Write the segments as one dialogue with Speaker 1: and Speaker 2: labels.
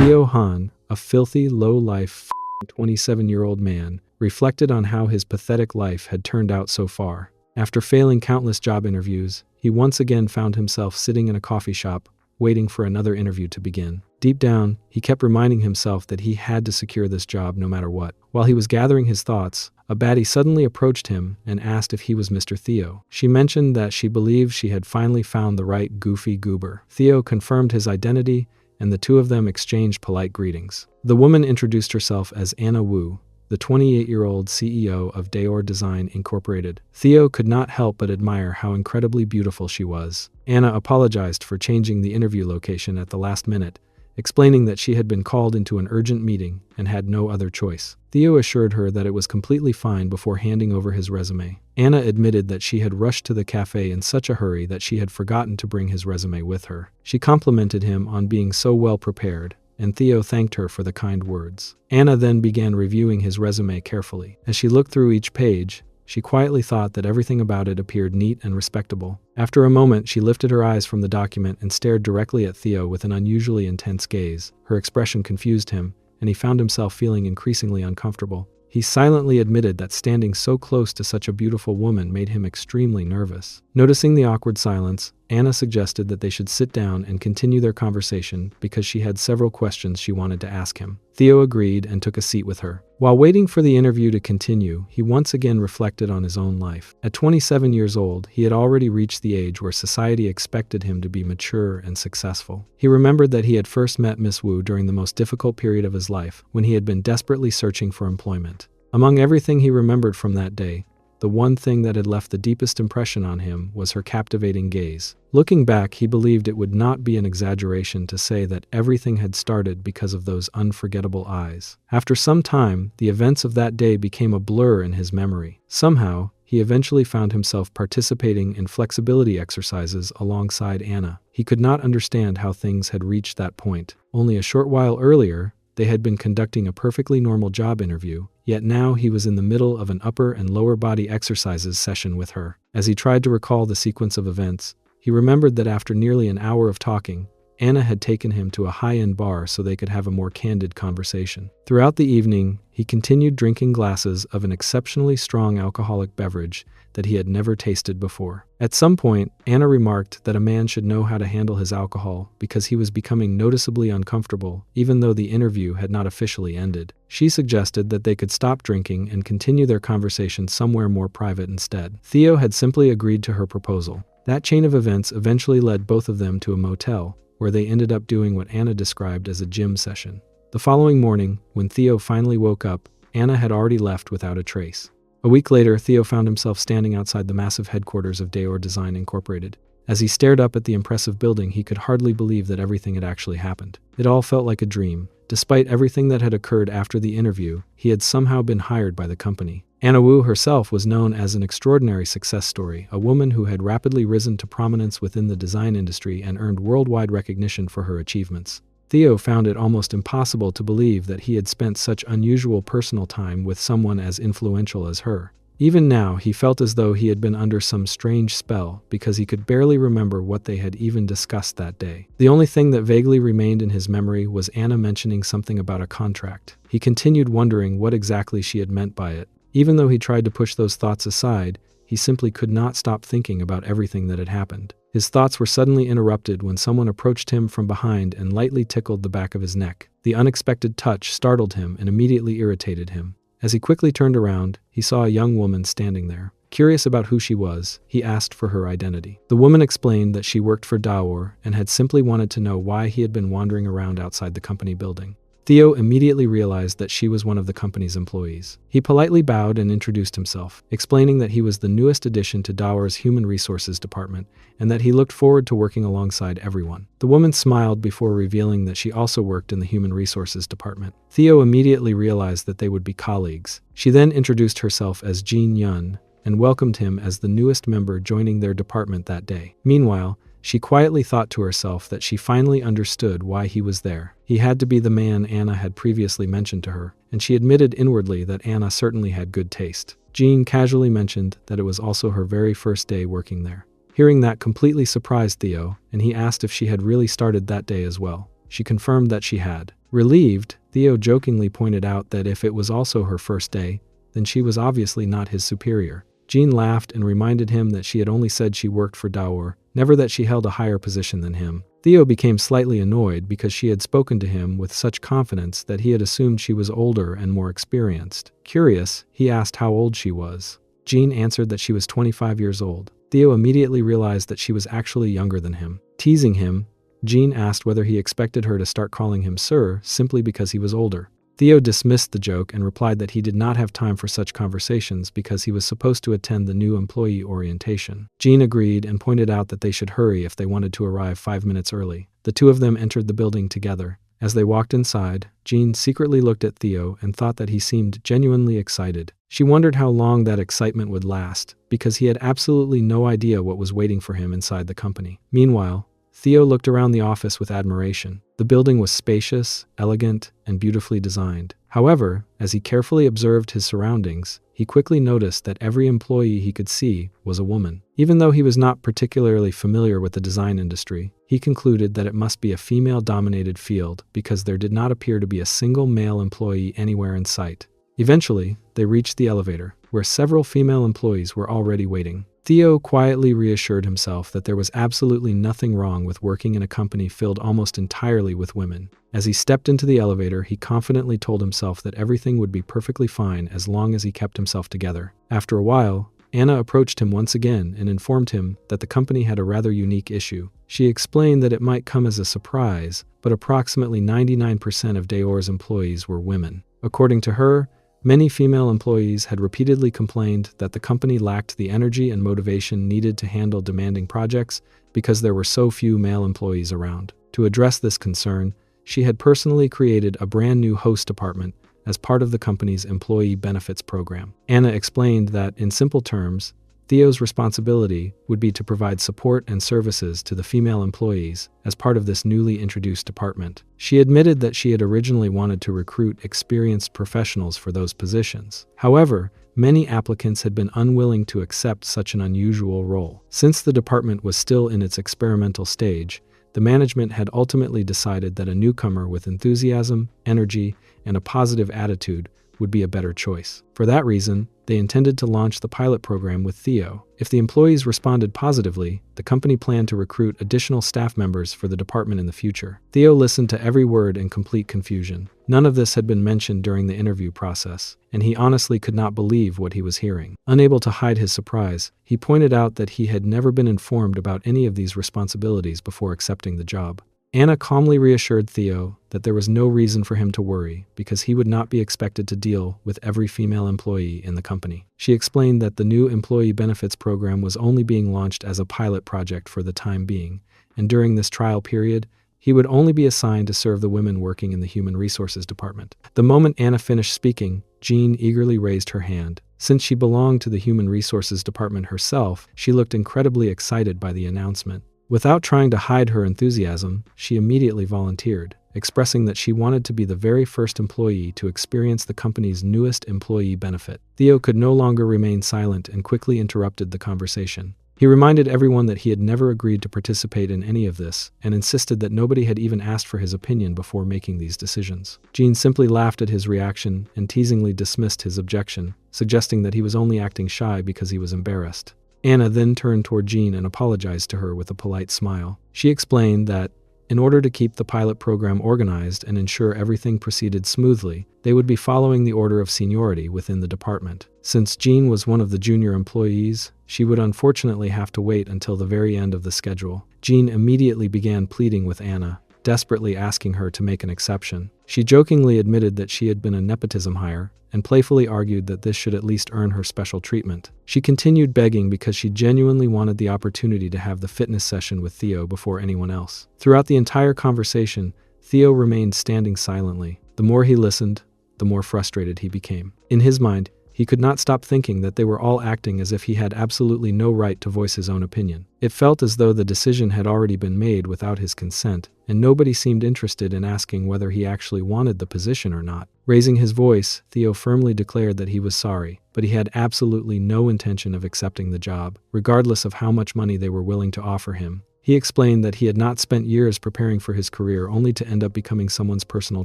Speaker 1: Theo Han, a filthy, low-life 27-year-old man, reflected on how his pathetic life had turned out so far. After failing countless job interviews, he once again found himself sitting in a coffee shop, waiting for another interview to begin. Deep down, he kept reminding himself that he had to secure this job no matter what. While he was gathering his thoughts, a baddie suddenly approached him and asked if he was Mr. Theo. She mentioned that she believed she had finally found the right goofy goober. Theo confirmed his identity, and the two of them exchanged polite greetings. The woman introduced herself as Anna Wu, the 28-year-old CEO of Daewoo Design Incorporated. Theo could not help but admire how incredibly beautiful she was. Anna apologized for changing the interview location at the last minute, explaining that she had been called into an urgent meeting and had no other choice. Theo assured her that it was completely fine before handing over his resume. Anna admitted that she had rushed to the cafe in such a hurry that she had forgotten to bring his resume with her. She complimented him on being so well prepared, and Theo thanked her for the kind words. Anna then began reviewing his resume carefully. As she looked through each page, she quietly thought that everything about it appeared neat and respectable. After a moment, she lifted her eyes from the document and stared directly at Theo with an unusually intense gaze. Her expression confused him, and he found himself feeling increasingly uncomfortable. He silently admitted that standing so close to such a beautiful woman made him extremely nervous. Noticing the awkward silence, Anna suggested that they should sit down and continue their conversation because she had several questions she wanted to ask him. Theo agreed and took a seat with her. While waiting for the interview to continue, he once again reflected on his own life. At 27 years old, he had already reached the age where society expected him to be mature and successful. He remembered that he had first met Miss Wu during the most difficult period of his life, when he had been desperately searching for employment. Among everything he remembered from that day, the one thing that had left the deepest impression on him was her captivating gaze. Looking back, he believed it would not be an exaggeration to say that everything had started because of those unforgettable eyes. After some time, the events of that day became a blur in his memory. Somehow, he eventually found himself participating in flexibility exercises alongside Anna. He could not understand how things had reached that point. Only a short while earlier, they had been conducting a perfectly normal job interview, yet now he was in the middle of an upper and lower body exercises session with her. As he tried to recall the sequence of events, he remembered that after nearly an hour of talking, Anna had taken him to a high-end bar so they could have a more candid conversation. Throughout the evening, he continued drinking glasses of an exceptionally strong alcoholic beverage that he had never tasted before. At some point, Anna remarked that a man should know how to handle his alcohol because he was becoming noticeably uncomfortable, even though the interview had not officially ended. She suggested that they could stop drinking and continue their conversation somewhere more private instead. Theo had simply agreed to her proposal. That chain of events eventually led both of them to a motel, where they ended up doing what Anna described as a gym session. The following morning, when Theo finally woke up, Anna had already left without a trace. A week later, Theo found himself standing outside the massive headquarters of Daewoo Design Incorporated. As he stared up at the impressive building, he could hardly believe that everything had actually happened. It all felt like a dream. Despite everything that had occurred after the interview, he had somehow been hired by the company. Anna Wu herself was known as an extraordinary success story, a woman who had rapidly risen to prominence within the design industry and earned worldwide recognition for her achievements. Theo found it almost impossible to believe that he had spent such unusual personal time with someone as influential as her. Even now, he felt as though he had been under some strange spell because he could barely remember what they had even discussed that day. The only thing that vaguely remained in his memory was Anna mentioning something about a contract. He continued wondering what exactly she had meant by it. Even though he tried to push those thoughts aside, he simply could not stop thinking about everything that had happened. His thoughts were suddenly interrupted when someone approached him from behind and lightly tickled the back of his neck. The unexpected touch startled him and immediately irritated him. As he quickly turned around, he saw a young woman standing there. Curious about who she was, he asked for her identity. The woman explained that she worked for Daewoo and had simply wanted to know why he had been wandering around outside the company building. Theo immediately realized that she was one of the company's employees. He politely bowed and introduced himself, explaining that he was the newest addition to Daewoo's Human Resources Department and that he looked forward to working alongside everyone. The woman smiled before revealing that she also worked in the Human Resources Department. Theo immediately realized that they would be colleagues. She then introduced herself as Jean Yun and welcomed him as the newest member joining their department that day. Meanwhile, she quietly thought to herself that she finally understood why he was there. He had to be the man Anna had previously mentioned to her, and she admitted inwardly that Anna certainly had good taste. Jean casually mentioned that it was also her very first day working there. Hearing that completely surprised Theo, and he asked if she had really started that day as well. she confirmed that she had. Relieved, Theo jokingly pointed out that if it was also her first day, then she was obviously not his superior. Jean laughed and reminded him that she had only said she worked for Daor, never that she held a higher position than him. Theo became slightly annoyed because she had spoken to him with such confidence that he had assumed she was older and more experienced. Curious, he asked how old she was. Jean answered that she was 25 years old. Theo immediately realized that she was actually younger than him. Teasing him, Jean asked whether he expected her to start calling him sir simply because he was older. Theo dismissed the joke and replied that he did not have time for such conversations because he was supposed to attend the new employee orientation. Jean agreed and pointed out that they should hurry if they wanted to arrive 5 minutes early. The two of them entered the building together. As they walked inside, Jean secretly looked at Theo and thought that he seemed genuinely excited. She wondered how long that excitement would last, because he had absolutely no idea what was waiting for him inside the company. Meanwhile, Theo looked around the office with admiration. The building was spacious, elegant, and beautifully designed. However, as he carefully observed his surroundings, he quickly noticed that every employee he could see was a woman. Even though he was not particularly familiar with the design industry, he concluded that it must be a female-dominated field because there did not appear to be a single male employee anywhere in sight. Eventually, they reached the elevator, where several female employees were already waiting. Theo quietly reassured himself that there was absolutely nothing wrong with working in a company filled almost entirely with women. As he stepped into the elevator, he confidently told himself that everything would be perfectly fine as long as he kept himself together. After a while, Anna approached him once again and informed him that the company had a rather unique issue. She explained that it might come as a surprise, but approximately 99% of Daor's employees were women. According to her, many female employees had repeatedly complained that the company lacked the energy and motivation needed to handle demanding projects because there were so few male employees around. To address this concern, she had personally created a brand new host department as part of the company's employee benefits program. Anna explained that, in simple terms, Theo's responsibility would be to provide support and services to the female employees as part of this newly introduced department. She admitted that she had originally wanted to recruit experienced professionals for those positions. However, many applicants had been unwilling to accept such an unusual role. Since the department was still in its experimental stage, the management had ultimately decided that a newcomer with enthusiasm, energy, and a positive attitude would be a better choice. For that reason, they intended to launch the pilot program with Theo. If the employees responded positively, the company planned to recruit additional staff members for the department in the future. Theo listened to every word in complete confusion. None of this had been mentioned during the interview process, and he honestly could not believe what he was hearing. Unable to hide his surprise, he pointed out that he had never been informed about any of these responsibilities before accepting the job. Anna calmly reassured Theo that there was no reason for him to worry because he would not be expected to deal with every female employee in the company. She explained that the new employee benefits program was only being launched as a pilot project for the time being, and during this trial period, he would only be assigned to serve the women working in the human resources department. The moment Anna finished speaking, Jean eagerly raised her hand. Since she belonged to the human resources department herself, she looked incredibly excited by the announcement. Without trying to hide her enthusiasm, she immediately volunteered, expressing that she wanted to be the very first employee to experience the company's newest employee benefit. Theo could no longer remain silent and quickly interrupted the conversation. He reminded everyone that he had never agreed to participate in any of this and insisted that nobody had even asked for his opinion before making these decisions. Jean simply laughed at his reaction and teasingly dismissed his objection, suggesting that he was only acting shy because he was embarrassed. Anna then turned toward Jean and apologized to her with a polite smile. She explained that, in order to keep the pilot program organized and ensure everything proceeded smoothly, they would be following the order of seniority within the department. Since Jean was one of the junior employees, she would unfortunately have to wait until the very end of the schedule. Jean immediately began pleading with Anna, desperately asking her to make an exception. She jokingly admitted that she had been a nepotism hire, and playfully argued that this should at least earn her special treatment. She continued begging because she genuinely wanted the opportunity to have the fitness session with Theo before anyone else. Throughout the entire conversation, Theo remained standing silently. The more he listened, the more frustrated he became. In his mind, he could not stop thinking that they were all acting as if he had absolutely no right to voice his own opinion. It felt as though the decision had already been made without his consent, and nobody seemed interested in asking whether he actually wanted the position or not. Raising his voice, Theo firmly declared that he was sorry, but he had absolutely no intention of accepting the job, regardless of how much money they were willing to offer him. He explained that he had not spent years preparing for his career only to end up becoming someone's personal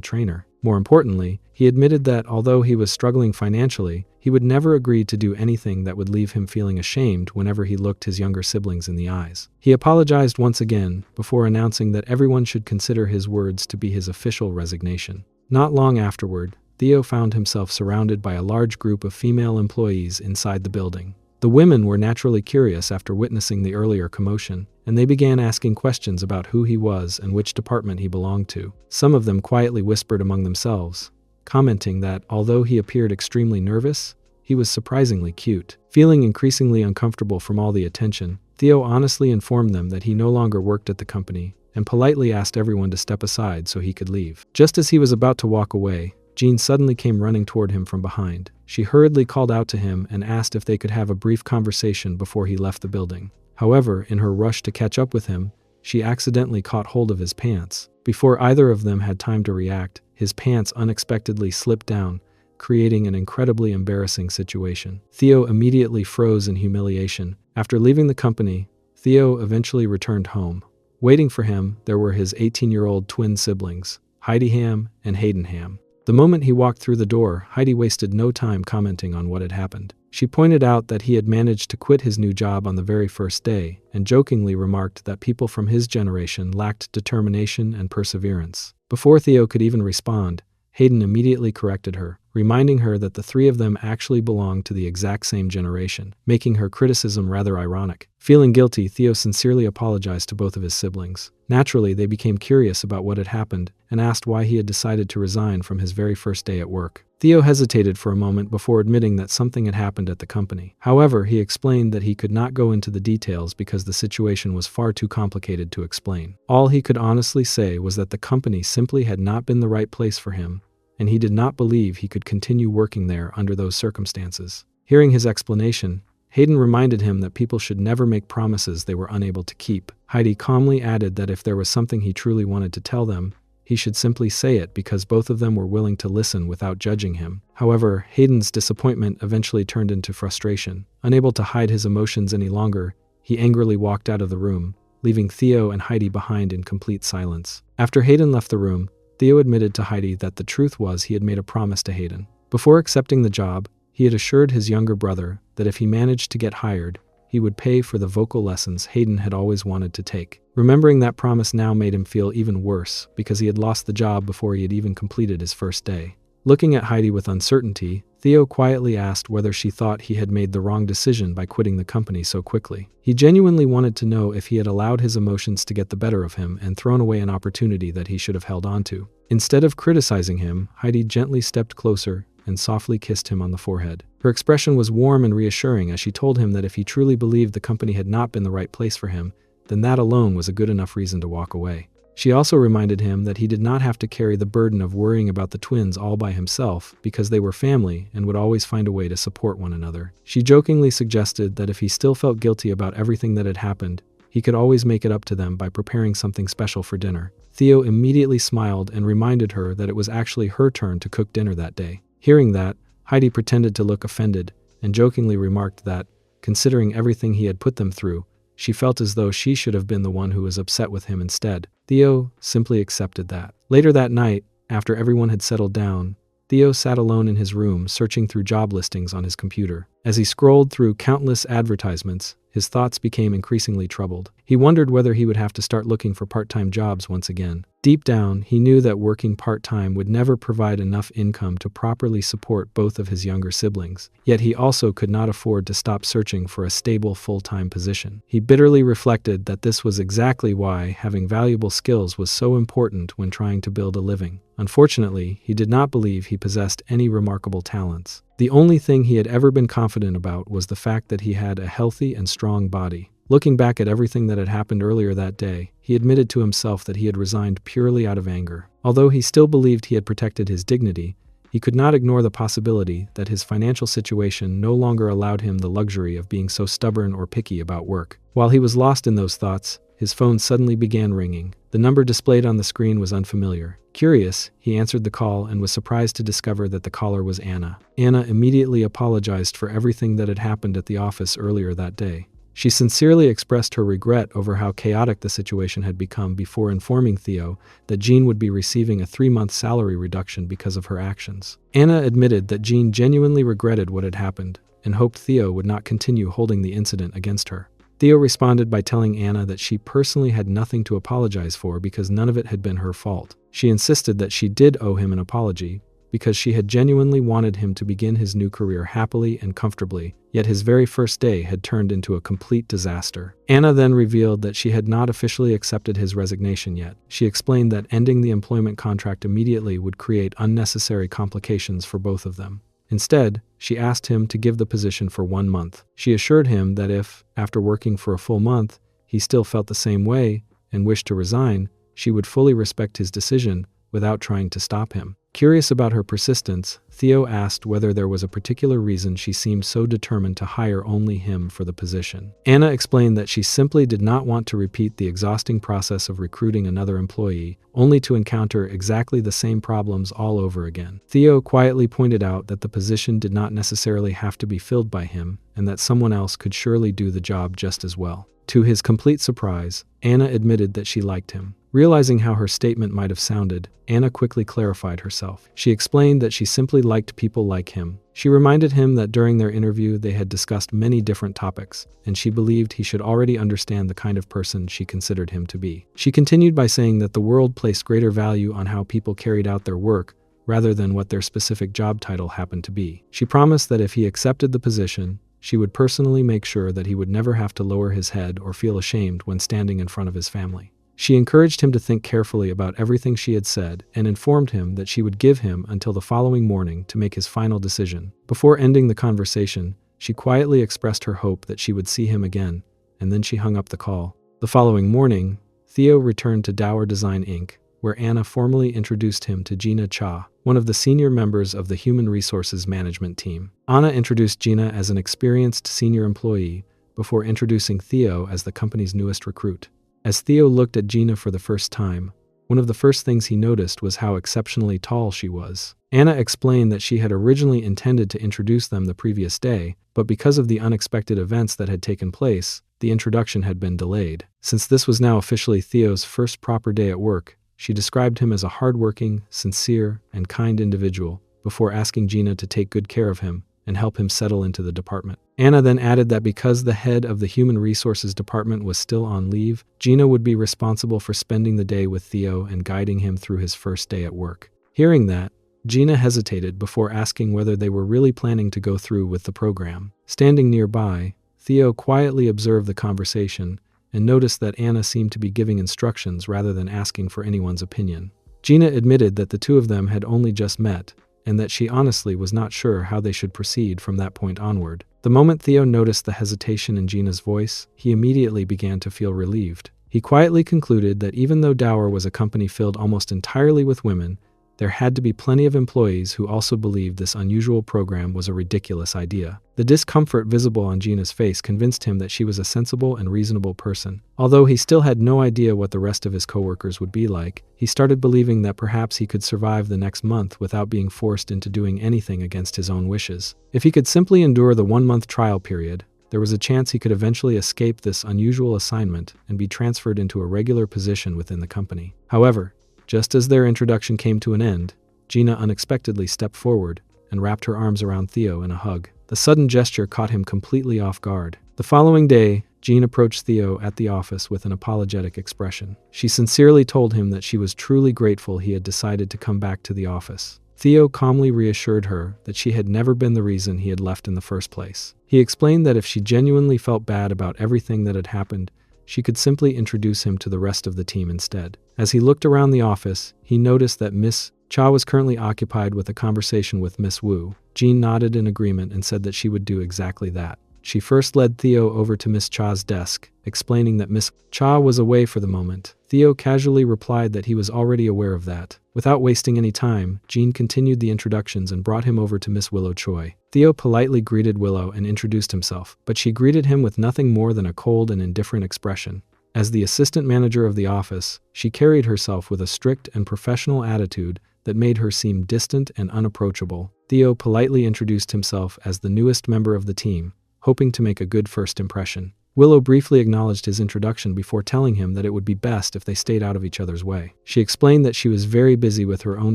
Speaker 1: trainer. More importantly, he admitted that although he was struggling financially, he would never agree to do anything that would leave him feeling ashamed whenever he looked his younger siblings in the eyes. He apologized once again before announcing that everyone should consider his words to be his official resignation. Not long afterward, Theo found himself surrounded by a large group of female employees inside the building. The women were naturally curious after witnessing the earlier commotion, and they began asking questions about who he was and which department he belonged to. Some of them quietly whispered among themselves, commenting that although he appeared extremely nervous, he was surprisingly cute. Feeling increasingly uncomfortable from all the attention, Theo honestly informed them that he no longer worked at the company and politely asked everyone to step aside so he could leave. Just as he was about to walk away, Jean suddenly came running toward him from behind. She hurriedly called out to him and asked if they could have a brief conversation before he left the building. However, in her rush to catch up with him, she accidentally caught hold of his pants. Before either of them had time to react, his pants unexpectedly slipped down, creating an incredibly embarrassing situation. Theo immediately froze in humiliation. After leaving the company, Theo eventually returned home. Waiting for him, there were his 18-year-old twin siblings, Heidi Ham and Hayden Ham. The moment he walked through the door, Heidi wasted no time commenting on what had happened. She pointed out that he had managed to quit his new job on the very first day, and jokingly remarked that people from his generation lacked determination and perseverance. Before Theo could even respond, Hayden immediately corrected her, reminding her that the three of them actually belonged to the exact same generation, making her criticism rather ironic. Feeling guilty, Theo sincerely apologized to both of his siblings. Naturally, they became curious about what had happened and asked why he had decided to resign from his very first day at work. Theo hesitated for a moment before admitting that something had happened at the company. However, he explained that he could not go into the details because the situation was far too complicated to explain. All he could honestly say was that the company simply had not been the right place for him, and he did not believe he could continue working there under those circumstances. Hearing his explanation, Hayden reminded him that people should never make promises they were unable to keep. Heidi calmly added that if there was something he truly wanted to tell them, he should simply say it because both of them were willing to listen without judging him. However, Hayden's disappointment eventually turned into frustration. Unable to hide his emotions any longer, he angrily walked out of the room, leaving Theo and Heidi behind in complete silence. After Hayden left the room, Theo admitted to Heidi that the truth was he had made a promise to Hayden. Before accepting the job, he had assured his younger brother that if he managed to get hired, he would pay for the vocal lessons Hayden had always wanted to take. Remembering that promise now made him feel even worse because he had lost the job before he had even completed his first day. Looking at Heidi with uncertainty, Theo quietly asked whether she thought he had made the wrong decision by quitting the company so quickly. He genuinely wanted to know if he had allowed his emotions to get the better of him and thrown away an opportunity that he should have held on to. Instead of criticizing him, Heidi gently stepped closer and softly kissed him on the forehead. Her expression was warm and reassuring as she told him that if he truly believed the company had not been the right place for him, then that alone was a good enough reason to walk away. She also reminded him that he did not have to carry the burden of worrying about the twins all by himself because they were family and would always find a way to support one another. She jokingly suggested that if he still felt guilty about everything that had happened, he could always make it up to them by preparing something special for dinner. Theo immediately smiled and reminded her that it was actually her turn to cook dinner that day. Hearing that, Heidi pretended to look offended and jokingly remarked that, considering everything he had put them through, she felt as though she should have been the one who was upset with him instead. Theo simply accepted that. Later that night, after everyone had settled down, Theo sat alone in his room searching through job listings on his computer. As he scrolled through countless advertisements, his thoughts became increasingly troubled. He wondered whether he would have to start looking for part-time jobs once again. Deep down, he knew that working part-time would never provide enough income to properly support both of his younger siblings. Yet he also could not afford to stop searching for a stable full-time position. He bitterly reflected that this was exactly why having valuable skills was so important when trying to build a living. Unfortunately, he did not believe he possessed any remarkable talents. The only thing he had ever been confident about was the fact that he had a healthy and strong body. Looking back at everything that had happened earlier that day, he admitted to himself that he had resigned purely out of anger. Although he still believed he had protected his dignity, he could not ignore the possibility that his financial situation no longer allowed him the luxury of being so stubborn or picky about work. While he was lost in those thoughts, his phone suddenly began ringing. The number displayed on the screen was unfamiliar. Curious, he answered the call and was surprised to discover that the caller was Anna. Anna immediately apologized for everything that had happened at the office earlier that day. She sincerely expressed her regret over how chaotic the situation had become before informing Theo that Jean would be receiving a 3-month salary reduction because of her actions. Anna admitted that Jean genuinely regretted what had happened and hoped Theo would not continue holding the incident against her. Theo responded by telling Anna that she personally had nothing to apologize for because none of it had been her fault. She insisted that she did owe him an apology because she had genuinely wanted him to begin his new career happily and comfortably, yet his very first day had turned into a complete disaster. Anna then revealed that she had not officially accepted his resignation yet. She explained that ending the employment contract immediately would create unnecessary complications for both of them. Instead, she asked him to give the position for 1 month. She assured him that if, after working for a full month, he still felt the same way and wished to resign, she would fully respect his decision without trying to stop him. Curious about her persistence, Theo asked whether there was a particular reason she seemed so determined to hire only him for the position. Anna explained that she simply did not want to repeat the exhausting process of recruiting another employee, only to encounter exactly the same problems all over again. Theo quietly pointed out that the position did not necessarily have to be filled by him, and that someone else could surely do the job just as well. To his complete surprise, Anna admitted that she liked him. Realizing how her statement might have sounded, Anna quickly clarified herself. She explained that she simply liked people like him. She reminded him that during their interview they had discussed many different topics, and she believed he should already understand the kind of person she considered him to be. She continued by saying that the world placed greater value on how people carried out their work rather than what their specific job title happened to be. She promised that if he accepted the position, she would personally make sure that he would never have to lower his head or feel ashamed when standing in front of his family. She encouraged him to think carefully about everything she had said and informed him that she would give him until the following morning to make his final decision. Before ending the conversation, she quietly expressed her hope that she would see him again, and then she hung up the call. The following morning, Theo returned to Dower Design Inc., where Anna formally introduced him to Gina Cha, one of the senior members of the Human Resources Management team. Anna introduced Gina as an experienced senior employee before introducing Theo as the company's newest recruit. As Theo looked at Gina for the first time, one of the first things he noticed was how exceptionally tall she was. Anna explained that she had originally intended to introduce them the previous day, but because of the unexpected events that had taken place, the introduction had been delayed. Since this was now officially Theo's first proper day at work, she described him as a hardworking, sincere, and kind individual, before asking Gina to take good care of him and help him settle into the department. Anna then added that because the head of the Human Resources Department was still on leave, Gina would be responsible for spending the day with Theo and guiding him through his first day at work. Hearing that, Gina hesitated before asking whether they were really planning to go through with the program. Standing nearby, Theo quietly observed the conversation and noticed that Anna seemed to be giving instructions rather than asking for anyone's opinion. Gina admitted that the two of them had only just met, and that she honestly was not sure how they should proceed from that point onward. The moment Theo noticed the hesitation in Gina's voice, he immediately began to feel relieved. He quietly concluded that even though Dower was a company filled almost entirely with women, there had to be plenty of employees who also believed this unusual program was a ridiculous idea. The discomfort visible on Gina's face convinced him that she was a sensible and reasonable person. Although he still had no idea what the rest of his coworkers would be like, he started believing that perhaps he could survive the next month without being forced into doing anything against his own wishes. If he could simply endure the 1-month trial period, there was a chance he could eventually escape this unusual assignment and be transferred into a regular position within the company. However, just as their introduction came to an end, Gina unexpectedly stepped forward and wrapped her arms around Theo in a hug. The sudden gesture caught him completely off guard. The following day, Jean approached Theo at the office with an apologetic expression. She sincerely told him that she was truly grateful he had decided to come back to the office. Theo calmly reassured her that she had never been the reason he had left in the first place. He explained that if she genuinely felt bad about everything that had happened, she could simply introduce him to the rest of the team instead. As he looked around the office, he noticed that Miss Cha was currently occupied with a conversation with Miss Wu. Jean nodded in agreement and said that she would do exactly that. She first led Theo over to Miss Cha's desk, explaining that Miss Cha was away for the moment. Theo casually replied that he was already aware of that. Without wasting any time, Jean continued the introductions and brought him over to Miss Willow Choi. Theo politely greeted Willow and introduced himself, but she greeted him with nothing more than a cold and indifferent expression. As the assistant manager of the office, she carried herself with a strict and professional attitude that made her seem distant and unapproachable. Theo politely introduced himself as the newest member of the team, hoping to make a good first impression. Willow briefly acknowledged his introduction before telling him that it would be best if they stayed out of each other's way. She explained that she was very busy with her own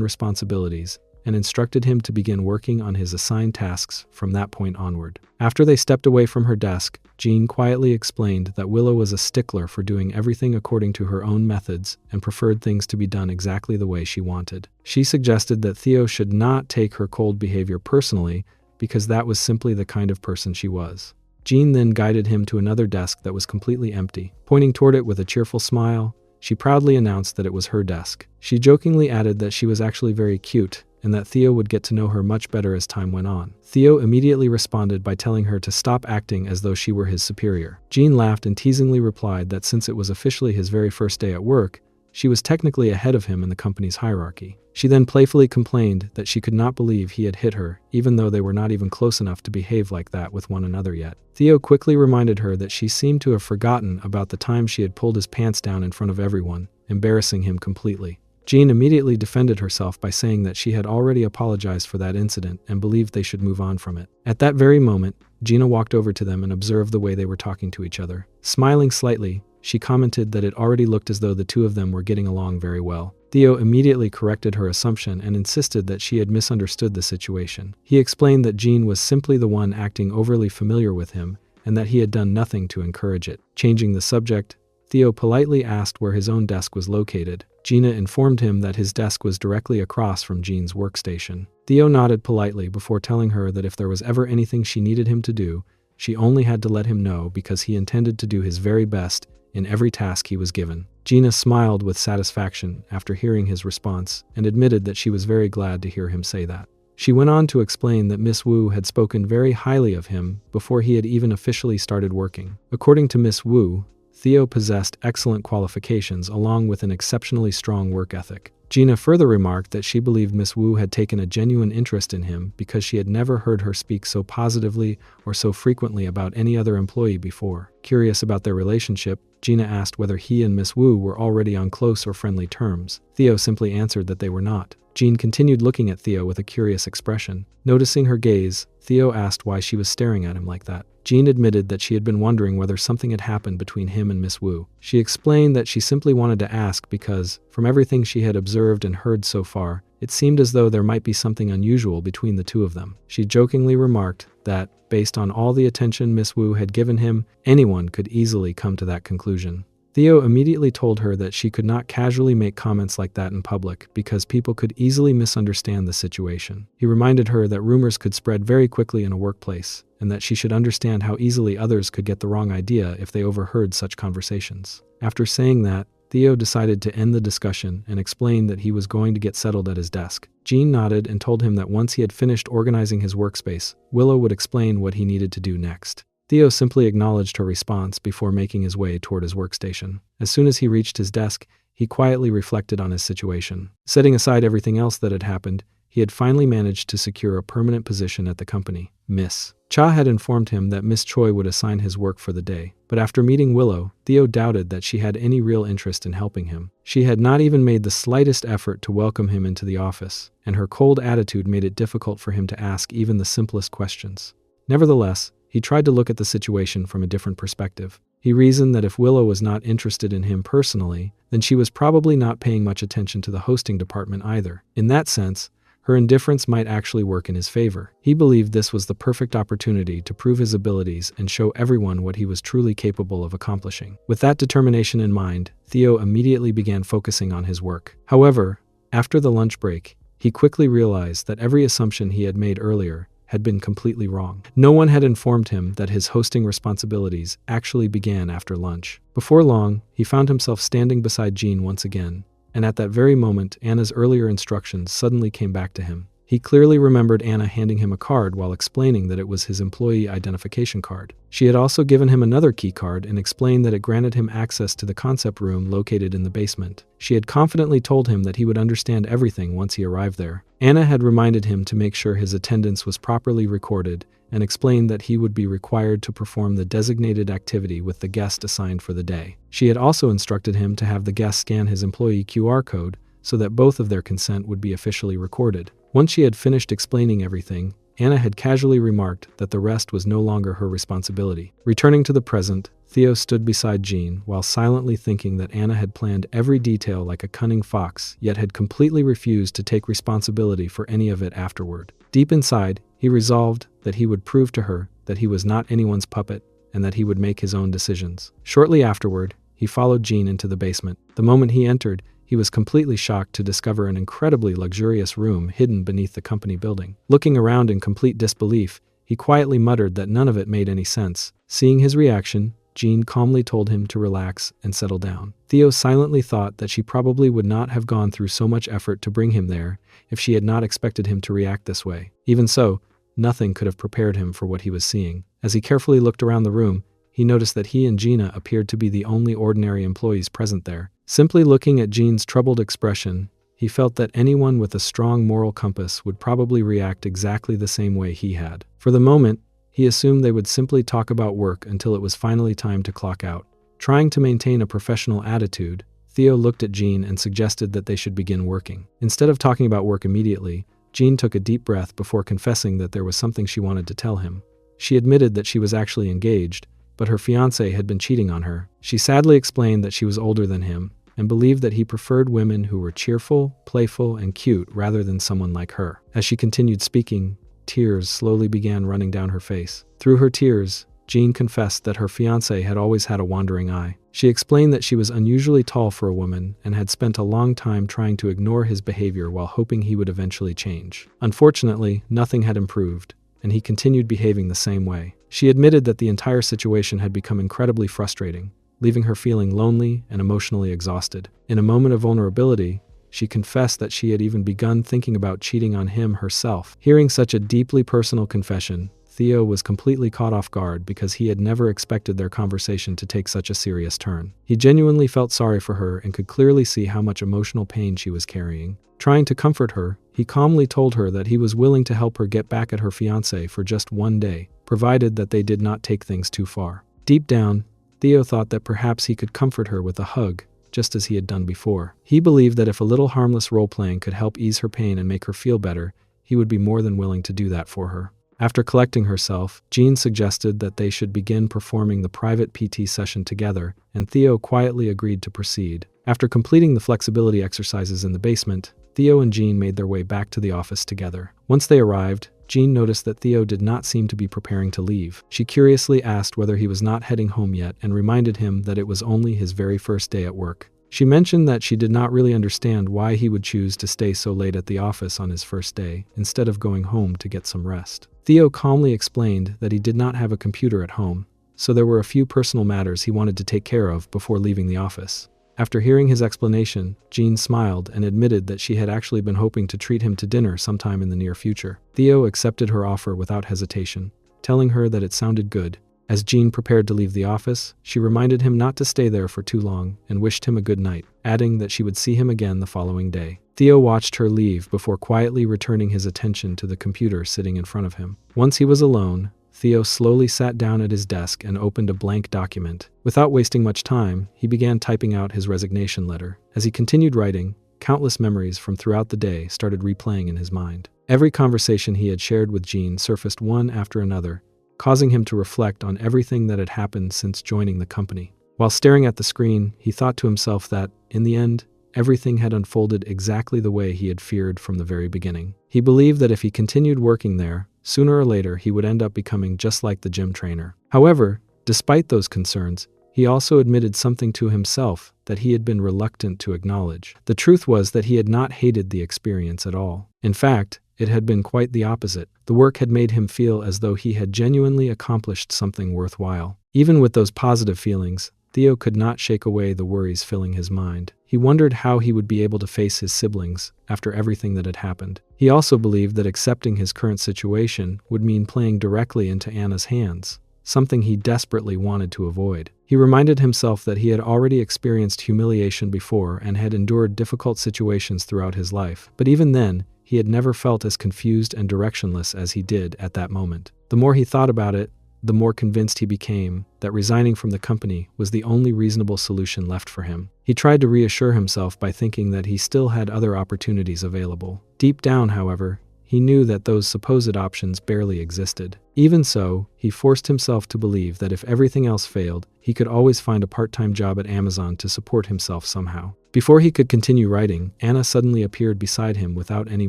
Speaker 1: responsibilities and instructed him to begin working on his assigned tasks from that point onward. After they stepped away from her desk, Jean quietly explained that Willow was a stickler for doing everything according to her own methods and preferred things to be done exactly the way she wanted. She suggested that Theo should not take her cold behavior personally because that was simply the kind of person she was. Jean then guided him to another desk that was completely empty. Pointing toward it with a cheerful smile, she proudly announced that it was her desk. She jokingly added that she was actually very cute and that Theo would get to know her much better as time went on. Theo immediately responded by telling her to stop acting as though she were his superior. Jean laughed and teasingly replied that since it was officially his very first day at work, she was technically ahead of him in the company's hierarchy. She then playfully complained that she could not believe he had hit her, even though they were not even close enough to behave like that with one another yet. Theo quickly reminded her that she seemed to have forgotten about the time she had pulled his pants down in front of everyone, embarrassing him completely. Jean immediately defended herself by saying that she had already apologized for that incident and believed they should move on from it. At that very moment, Gina walked over to them and observed the way they were talking to each other. Smiling slightly, she commented that it already looked as though the two of them were getting along very well. Theo immediately corrected her assumption and insisted that she had misunderstood the situation. He explained that Jean was simply the one acting overly familiar with him and that he had done nothing to encourage it. Changing the subject, Theo politely asked where his own desk was located. Gina informed him that his desk was directly across from Jean's workstation. Theo nodded politely before telling her that if there was ever anything she needed him to do, she only had to let him know because he intended to do his very best in every task he was given. Gina smiled with satisfaction after hearing his response and admitted that she was very glad to hear him say that. She went on to explain that Miss Wu had spoken very highly of him before he had even officially started working. According to Miss Wu, Theo possessed excellent qualifications along with an exceptionally strong work ethic. Gina further remarked that she believed Miss Wu had taken a genuine interest in him because she had never heard her speak so positively or so frequently about any other employee before. Curious about their relationship, Gina asked whether he and Miss Wu were already on close or friendly terms. Theo simply answered that they were not. Jean continued looking at Theo with a curious expression. Noticing her gaze, Theo asked why she was staring at him like that. Jean admitted that she had been wondering whether something had happened between him and Miss Wu. She explained that she simply wanted to ask because, from everything she had observed and heard so far, it seemed as though there might be something unusual between the two of them. She jokingly remarked that, based on all the attention Miss Wu had given him, anyone could easily come to that conclusion. Theo immediately told her that she could not casually make comments like that in public because people could easily misunderstand the situation. He reminded her that rumors could spread very quickly in a workplace, and that she should understand how easily others could get the wrong idea if they overheard such conversations. After saying that, Theo decided to end the discussion and explained that he was going to get settled at his desk. Jean nodded and told him that once he had finished organizing his workspace, Willow would explain what he needed to do next. Theo simply acknowledged her response before making his way toward his workstation. As soon as he reached his desk, he quietly reflected on his situation. Setting aside everything else that had happened, he had finally managed to secure a permanent position at the company. Miss Cha had informed him that Miss Choi would assign his work for the day, but after meeting Willow, Theo doubted that she had any real interest in helping him. She had not even made the slightest effort to welcome him into the office, and her cold attitude made it difficult for him to ask even the simplest questions. Nevertheless, he tried to look at the situation from a different perspective. He reasoned that if Willow was not interested in him personally, then she was probably not paying much attention to the hosting department either. In that sense, her indifference might actually work in his favor. He believed this was the perfect opportunity to prove his abilities and show everyone what he was truly capable of accomplishing. With that determination in mind, Theo immediately began focusing on his work. However, after the lunch break, he quickly realized that every assumption he had made earlier had been completely wrong. No one had informed him that his hosting responsibilities actually began after lunch. Before long, he found himself standing beside Jean once again, and at that very moment, Anna's earlier instructions suddenly came back to him. He clearly remembered Anna handing him a card while explaining that it was his employee identification card. She had also given him another key card and explained that it granted him access to the concept room located in the basement. She had confidently told him that he would understand everything once he arrived there. Anna had reminded him to make sure his attendance was properly recorded and explained that he would be required to perform the designated activity with the guest assigned for the day. She had also instructed him to have the guest scan his employee QR code so that both of their consent would be officially recorded. Once she had finished explaining everything, Anna had casually remarked that the rest was no longer her responsibility. Returning to the present, Theo stood beside Jean while silently thinking that Anna had planned every detail like a cunning fox, yet had completely refused to take responsibility for any of it afterward. Deep inside, he resolved that he would prove to her that he was not anyone's puppet and that he would make his own decisions. Shortly afterward, he followed Jean into the basement. The moment he entered, he was completely shocked to discover an incredibly luxurious room hidden beneath the company building. Looking around in complete disbelief, he quietly muttered that none of it made any sense. Seeing his reaction, Jean calmly told him to relax and settle down. Theo silently thought that she probably would not have gone through so much effort to bring him there if she had not expected him to react this way. Even so, nothing could have prepared him for what he was seeing. As he carefully looked around the room, he noticed that he and Gina appeared to be the only ordinary employees present there. Simply looking at Jean's troubled expression, he felt that anyone with a strong moral compass would probably react exactly the same way he had. For the moment, he assumed they would simply talk about work until it was finally time to clock out. Trying to maintain a professional attitude, Theo looked at Jean and suggested that they should begin working. Instead of talking about work immediately, Jean took a deep breath before confessing that there was something she wanted to tell him. She admitted that she was actually engaged, but her fiancé had been cheating on her. She sadly explained that she was older than him and believed that he preferred women who were cheerful, playful, and cute rather than someone like her. As she continued speaking, tears slowly began running down her face. Through her tears, Jean confessed that her fiancé had always had a wandering eye. She explained that she was unusually tall for a woman and had spent a long time trying to ignore his behavior while hoping he would eventually change. Unfortunately, nothing had improved, and he continued behaving the same way. She admitted that the entire situation had become incredibly frustrating, leaving her feeling lonely and emotionally exhausted. In a moment of vulnerability, she confessed that she had even begun thinking about cheating on him herself. Hearing such a deeply personal confession, Theo was completely caught off guard because he had never expected their conversation to take such a serious turn. He genuinely felt sorry for her and could clearly see how much emotional pain she was carrying. Trying to comfort her, he calmly told her that he was willing to help her get back at her fiancé for just one day, provided that they did not take things too far. Deep down, Theo thought that perhaps he could comfort her with a hug, just as he had done before. He believed that if a little harmless role-playing could help ease her pain and make her feel better, he would be more than willing to do that for her. After collecting herself, Jean suggested that they should begin performing the private PT session together, and Theo quietly agreed to proceed. After completing the flexibility exercises in the basement, Theo and Jean made their way back to the office together. Once they arrived, Jean noticed that Theo did not seem to be preparing to leave. She curiously asked whether he was not heading home yet and reminded him that it was only his very first day at work. She mentioned that she did not really understand why he would choose to stay so late at the office on his first day, instead of going home to get some rest. Theo calmly explained that he did not have a computer at home, so there were a few personal matters he wanted to take care of before leaving the office. After hearing his explanation, Jean smiled and admitted that she had actually been hoping to treat him to dinner sometime in the near future. Theo accepted her offer without hesitation, telling her that it sounded good. As Jean prepared to leave the office, she reminded him not to stay there for too long and wished him a good night, adding that she would see him again the following day. Theo watched her leave before quietly returning his attention to the computer sitting in front of him. Once he was alone, Theo slowly sat down at his desk and opened a blank document. Without wasting much time, he began typing out his resignation letter. As he continued writing, countless memories from throughout the day started replaying in his mind. Every conversation he had shared with Jean surfaced one after another, causing him to reflect on everything that had happened since joining the company. While staring at the screen, he thought to himself that, in the end, everything had unfolded exactly the way he had feared from the very beginning. He believed that if he continued working there, sooner or later he would end up becoming just like the gym trainer. However, despite those concerns, he also admitted something to himself that he had been reluctant to acknowledge. The truth was that he had not hated the experience at all. In fact, it had been quite the opposite. The work had made him feel as though he had genuinely accomplished something worthwhile. Even with those positive feelings, Theo could not shake away the worries filling his mind. He wondered how he would be able to face his siblings after everything that had happened. He also believed that accepting his current situation would mean playing directly into Anna's hands, something he desperately wanted to avoid. He reminded himself that he had already experienced humiliation before and had endured difficult situations throughout his life, but even then, he had never felt as confused and directionless as he did at that moment. The more he thought about it, the more convinced he became that resigning from the company was the only reasonable solution left for him. He tried to reassure himself by thinking that he still had other opportunities available. Deep down, however, he he knew that those supposed options barely existed. Even so, he forced himself to believe that if everything else failed, he could always find a part-time job at Amazon to support himself somehow. Before he could continue writing, Anna suddenly appeared beside him without any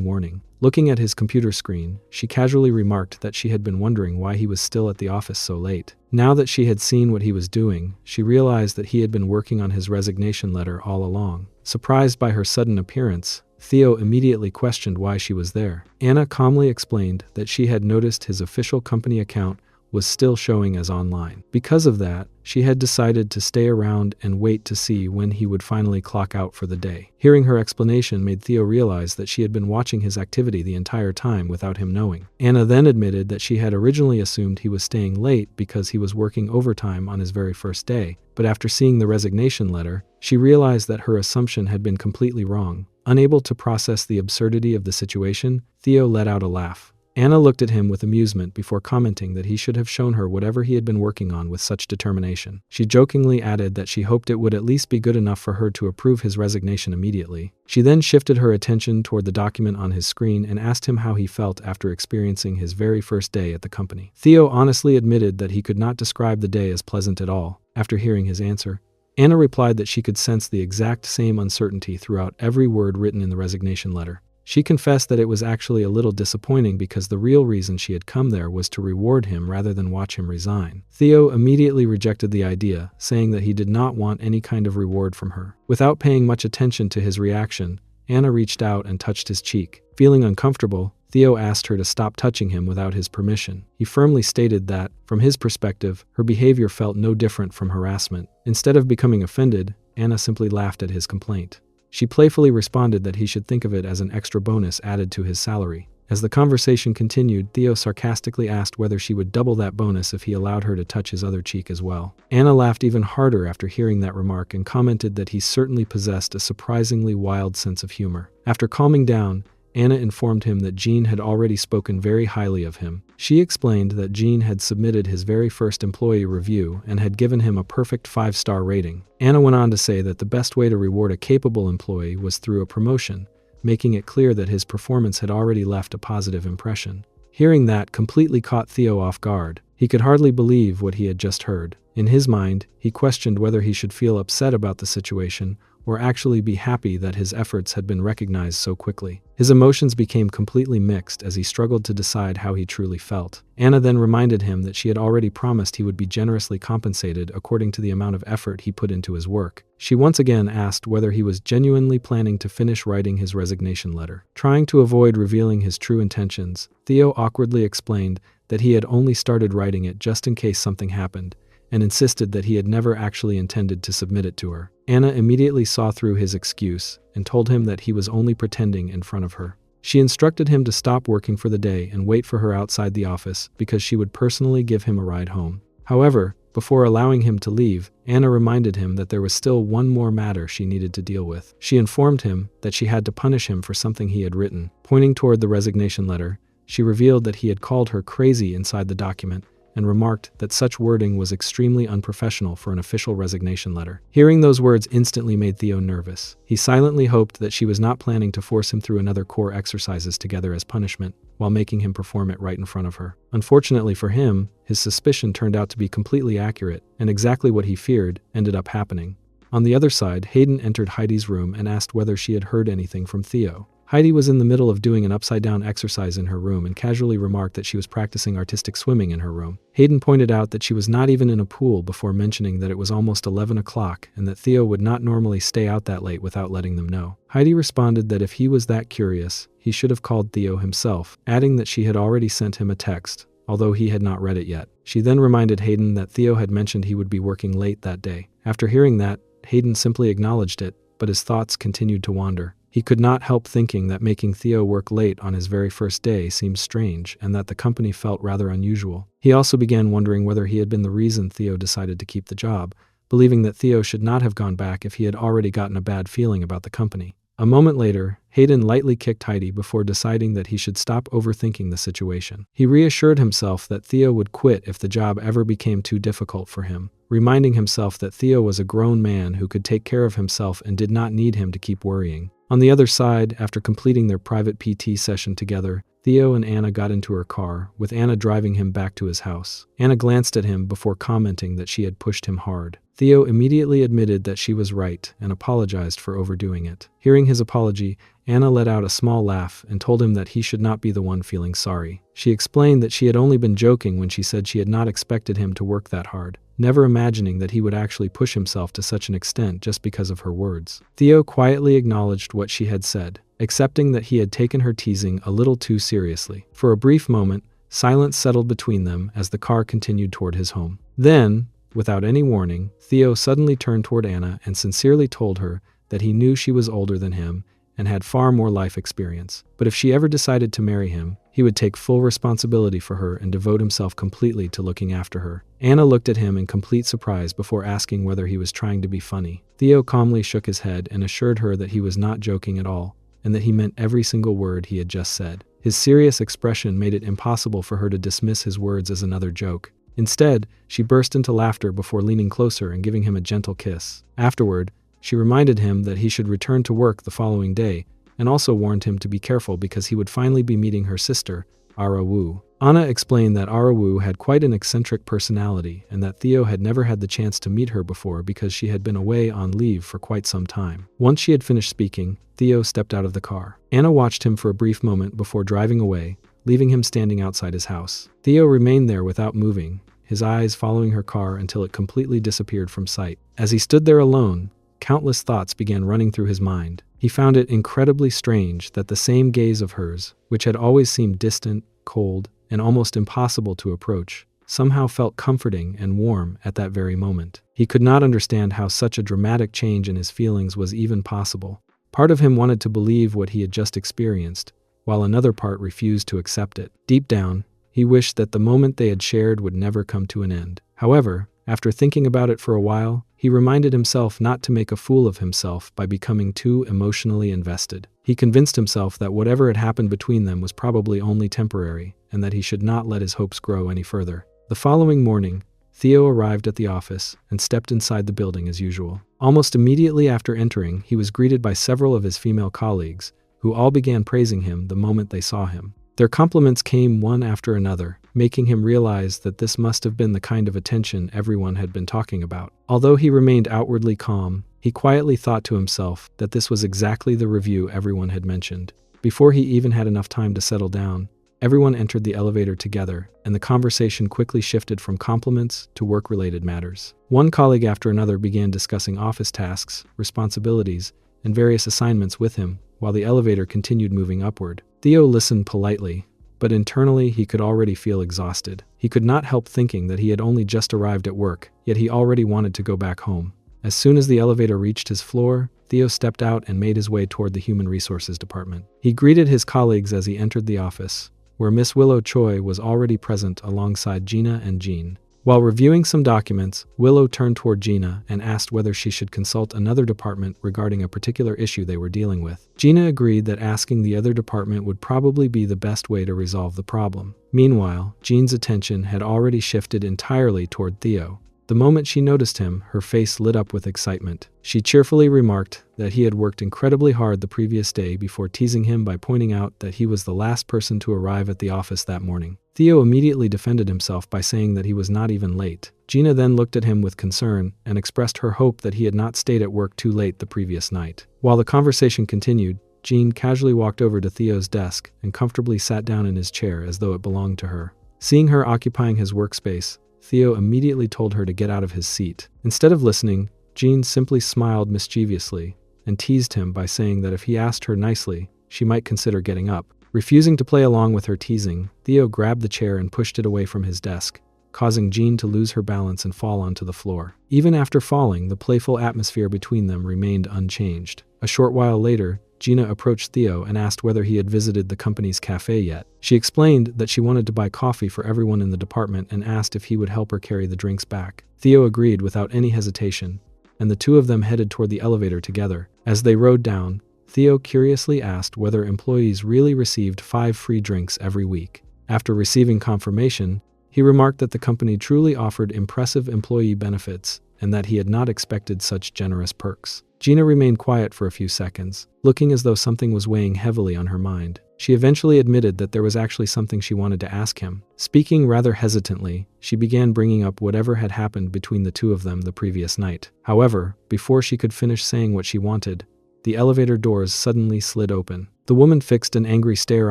Speaker 1: warning. Looking at his computer screen, she casually remarked that she had been wondering why he was still at the office so late. Now that she had seen what he was doing, she realized that he had been working on his resignation letter all along. Surprised by her sudden appearance, Theo immediately questioned why she was there. Anna calmly explained that she had noticed his official company account was still showing as online. Because of that, she had decided to stay around and wait to see when he would finally clock out for the day. Hearing her explanation made Theo realize that she had been watching his activity the entire time without him knowing. Anna then admitted that she had originally assumed he was staying late because he was working overtime on his very first day, but after seeing the resignation letter, she realized that her assumption had been completely wrong. Unable to process the absurdity of the situation, Theo let out a laugh. Anna looked at him with amusement before commenting that he should have shown her whatever he had been working on with such determination. She jokingly added that she hoped it would at least be good enough for her to approve his resignation immediately. She then shifted her attention toward the document on his screen and asked him how he felt after experiencing his very first day at the company. Theo honestly admitted that he could not describe the day as pleasant at all. After hearing his answer, Anna replied that she could sense the exact same uncertainty throughout every word written in the resignation letter. She confessed that it was actually a little disappointing because the real reason she had come there was to reward him rather than watch him resign. Theo immediately rejected the idea, saying that he did not want any kind of reward from her. Without paying much attention to his reaction, Anna reached out and touched his cheek. Feeling uncomfortable, Theo asked her to stop touching him without his permission. He firmly stated that, from his perspective, her behavior felt no different from harassment. Instead of becoming offended, Anna simply laughed at his complaint. She playfully responded that he should think of it as an extra bonus added to his salary. As the conversation continued, Theo sarcastically asked whether she would double that bonus if he allowed her to touch his other cheek as well. Anna laughed even harder after hearing that remark and commented that he certainly possessed a surprisingly wild sense of humor. After calming down, Anna informed him that Jean had already spoken very highly of him. She explained that Jean had submitted his very first employee review and had given him a perfect 5-star rating. Anna went on to say that the best way to reward a capable employee was through a promotion, making it clear that his performance had already left a positive impression. Hearing that completely caught Theo off guard. He could hardly believe what he had just heard. In his mind, he questioned whether he should feel upset about the situation or actually be happy that his efforts had been recognized so quickly. His emotions became completely mixed as he struggled to decide how he truly felt. Anna then reminded him that she had already promised he would be generously compensated according to the amount of effort he put into his work. She once again asked whether he was genuinely planning to finish writing his resignation letter. Trying to avoid revealing his true intentions, Theo awkwardly explained that he had only started writing it just in case something happened, and insisted that he had never actually intended to submit it to her. Anna immediately saw through his excuse and told him that he was only pretending in front of her. She instructed him to stop working for the day and wait for her outside the office because she would personally give him a ride home. However, before allowing him to leave, Anna reminded him that there was still one more matter she needed to deal with. She informed him that she had to punish him for something he had written. Pointing toward the resignation letter, she revealed that he had called her crazy inside the document and remarked that such wording was extremely unprofessional for an official resignation letter. Hearing those words instantly made Theo nervous. He silently hoped that she was not planning to force him through another core exercises together as punishment, while making him perform it right in front of her. Unfortunately for him, his suspicion turned out to be completely accurate, and exactly what he feared ended up happening. On the other side, Hayden entered Heidi's room and asked whether she had heard anything from Theo. Heidi was in the middle of doing an upside-down exercise in her room and casually remarked that she was practicing artistic swimming in her room. Hayden pointed out that she was not even in a pool before mentioning that it was almost 11 o'clock and that Theo would not normally stay out that late without letting them know. Heidi responded that if he was that curious, he should have called Theo himself, adding that she had already sent him a text, although he had not read it yet. She then reminded Hayden that Theo had mentioned he would be working late that day. After hearing that, Hayden simply acknowledged it, but his thoughts continued to wander. He could not help thinking that making Theo work late on his very first day seemed strange and that the company felt rather unusual. He also began wondering whether he had been the reason Theo decided to keep the job, believing that Theo should not have gone back if he had already gotten a bad feeling about the company. A moment later, Hayden lightly kicked Heidi before deciding that he should stop overthinking the situation. He reassured himself that Theo would quit if the job ever became too difficult for him, reminding himself that Theo was a grown man who could take care of himself and did not need him to keep worrying. On the other side, after completing their private PT session together, Theo and Anna got into her car, with Anna driving him back to his house. Anna glanced at him before commenting that she had pushed him hard. Theo immediately admitted that she was right and apologized for overdoing it. Hearing his apology, Anna let out a small laugh and told him that he should not be the one feeling sorry. She explained that she had only been joking when she said she had not expected him to work that hard, never imagining that he would actually push himself to such an extent just because of her words. Theo quietly acknowledged what she had said, accepting that he had taken her teasing a little too seriously. For a brief moment, silence settled between them as the car continued toward his home. Then, without any warning, Theo suddenly turned toward Anna and sincerely told her that he knew she was older than him and had far more life experience. But if she ever decided to marry him, he would take full responsibility for her and devote himself completely to looking after her. Anna looked at him in complete surprise before asking whether he was trying to be funny. Theo calmly shook his head and assured her that he was not joking at all, and that he meant every single word he had just said. His serious expression made it impossible for her to dismiss his words as another joke. Instead, she burst into laughter before leaning closer and giving him a gentle kiss. Afterward, she reminded him that he should return to work the following day, and also warned him to be careful because he would finally be meeting her sister, Ara Wu. Anna explained that Ara Wu had quite an eccentric personality and that Theo had never had the chance to meet her before because she had been away on leave for quite some time. Once she had finished speaking, Theo stepped out of the car. Anna watched him for a brief moment before driving away, leaving him standing outside his house. Theo remained there without moving, his eyes following her car until it completely disappeared from sight. As he stood there alone, countless thoughts began running through his mind. He found it incredibly strange that the same gaze of hers, which had always seemed distant, cold, and almost impossible to approach, somehow felt comforting and warm at that very moment. He could not understand how such a dramatic change in his feelings was even possible. Part of him wanted to believe what he had just experienced, while another part refused to accept it. Deep down, he wished that the moment they had shared would never come to an end. However, after thinking about it for a while, he reminded himself not to make a fool of himself by becoming too emotionally invested. He convinced himself that whatever had happened between them was probably only temporary, and that he should not let his hopes grow any further. The following morning, Theo arrived at the office and stepped inside the building as usual. Almost immediately after entering, he was greeted by several of his female colleagues, who all began praising him the moment they saw him. Their compliments came one after another, making him realize that this must have been the kind of attention everyone had been talking about. Although he remained outwardly calm, he quietly thought to himself that this was exactly the review everyone had mentioned. Before he even had enough time to settle down, everyone entered the elevator together, and the conversation quickly shifted from compliments to work-related matters. One colleague after another began discussing office tasks, responsibilities, and various assignments with him, while the elevator continued moving upward. Theo listened politely, but internally he could already feel exhausted. He could not help thinking that he had only just arrived at work, yet he already wanted to go back home. As soon as the elevator reached his floor, Theo stepped out and made his way toward the Human Resources Department. He greeted his colleagues as he entered the office, where Miss Willow Choi was already present alongside Gina and Jean. While reviewing some documents, Willow turned toward Gina and asked whether she should consult another department regarding a particular issue they were dealing with. Gina agreed that asking the other department would probably be the best way to resolve the problem. Meanwhile, Jean's attention had already shifted entirely toward Theo. The moment she noticed him, her face lit up with excitement. She cheerfully remarked that he had worked incredibly hard the previous day before teasing him by pointing out that he was the last person to arrive at the office that morning. Theo immediately defended himself by saying that he was not even late. Gina then looked at him with concern and expressed her hope that he had not stayed at work too late the previous night. While the conversation continued, Jean casually walked over to Theo's desk and comfortably sat down in his chair as though it belonged to her. Seeing her occupying his workspace, Theo immediately told her to get out of his seat. Instead of listening, Jean simply smiled mischievously and teased him by saying that if he asked her nicely, she might consider getting up. Refusing to play along with her teasing, Theo grabbed the chair and pushed it away from his desk, causing Jean to lose her balance and fall onto the floor. Even after falling, the playful atmosphere between them remained unchanged. A short while later, Gina approached Theo and asked whether he had visited the company's cafe yet. She explained that she wanted to buy coffee for everyone in the department and asked if he would help her carry the drinks back. Theo agreed without any hesitation, and the two of them headed toward the elevator together. As they rode down, Theo curiously asked whether employees really received 5 free drinks every week. After receiving confirmation, He remarked that the company truly offered impressive employee benefits and that he had not expected such generous perks. Gina remained quiet for a few seconds, looking as though something was weighing heavily on her mind. She eventually admitted that there was actually something she wanted to ask him. Speaking rather hesitantly, she began bringing up whatever had happened between the two of them the previous night. However, before she could finish saying what she wanted, the elevator doors suddenly slid open. The woman fixed an angry stare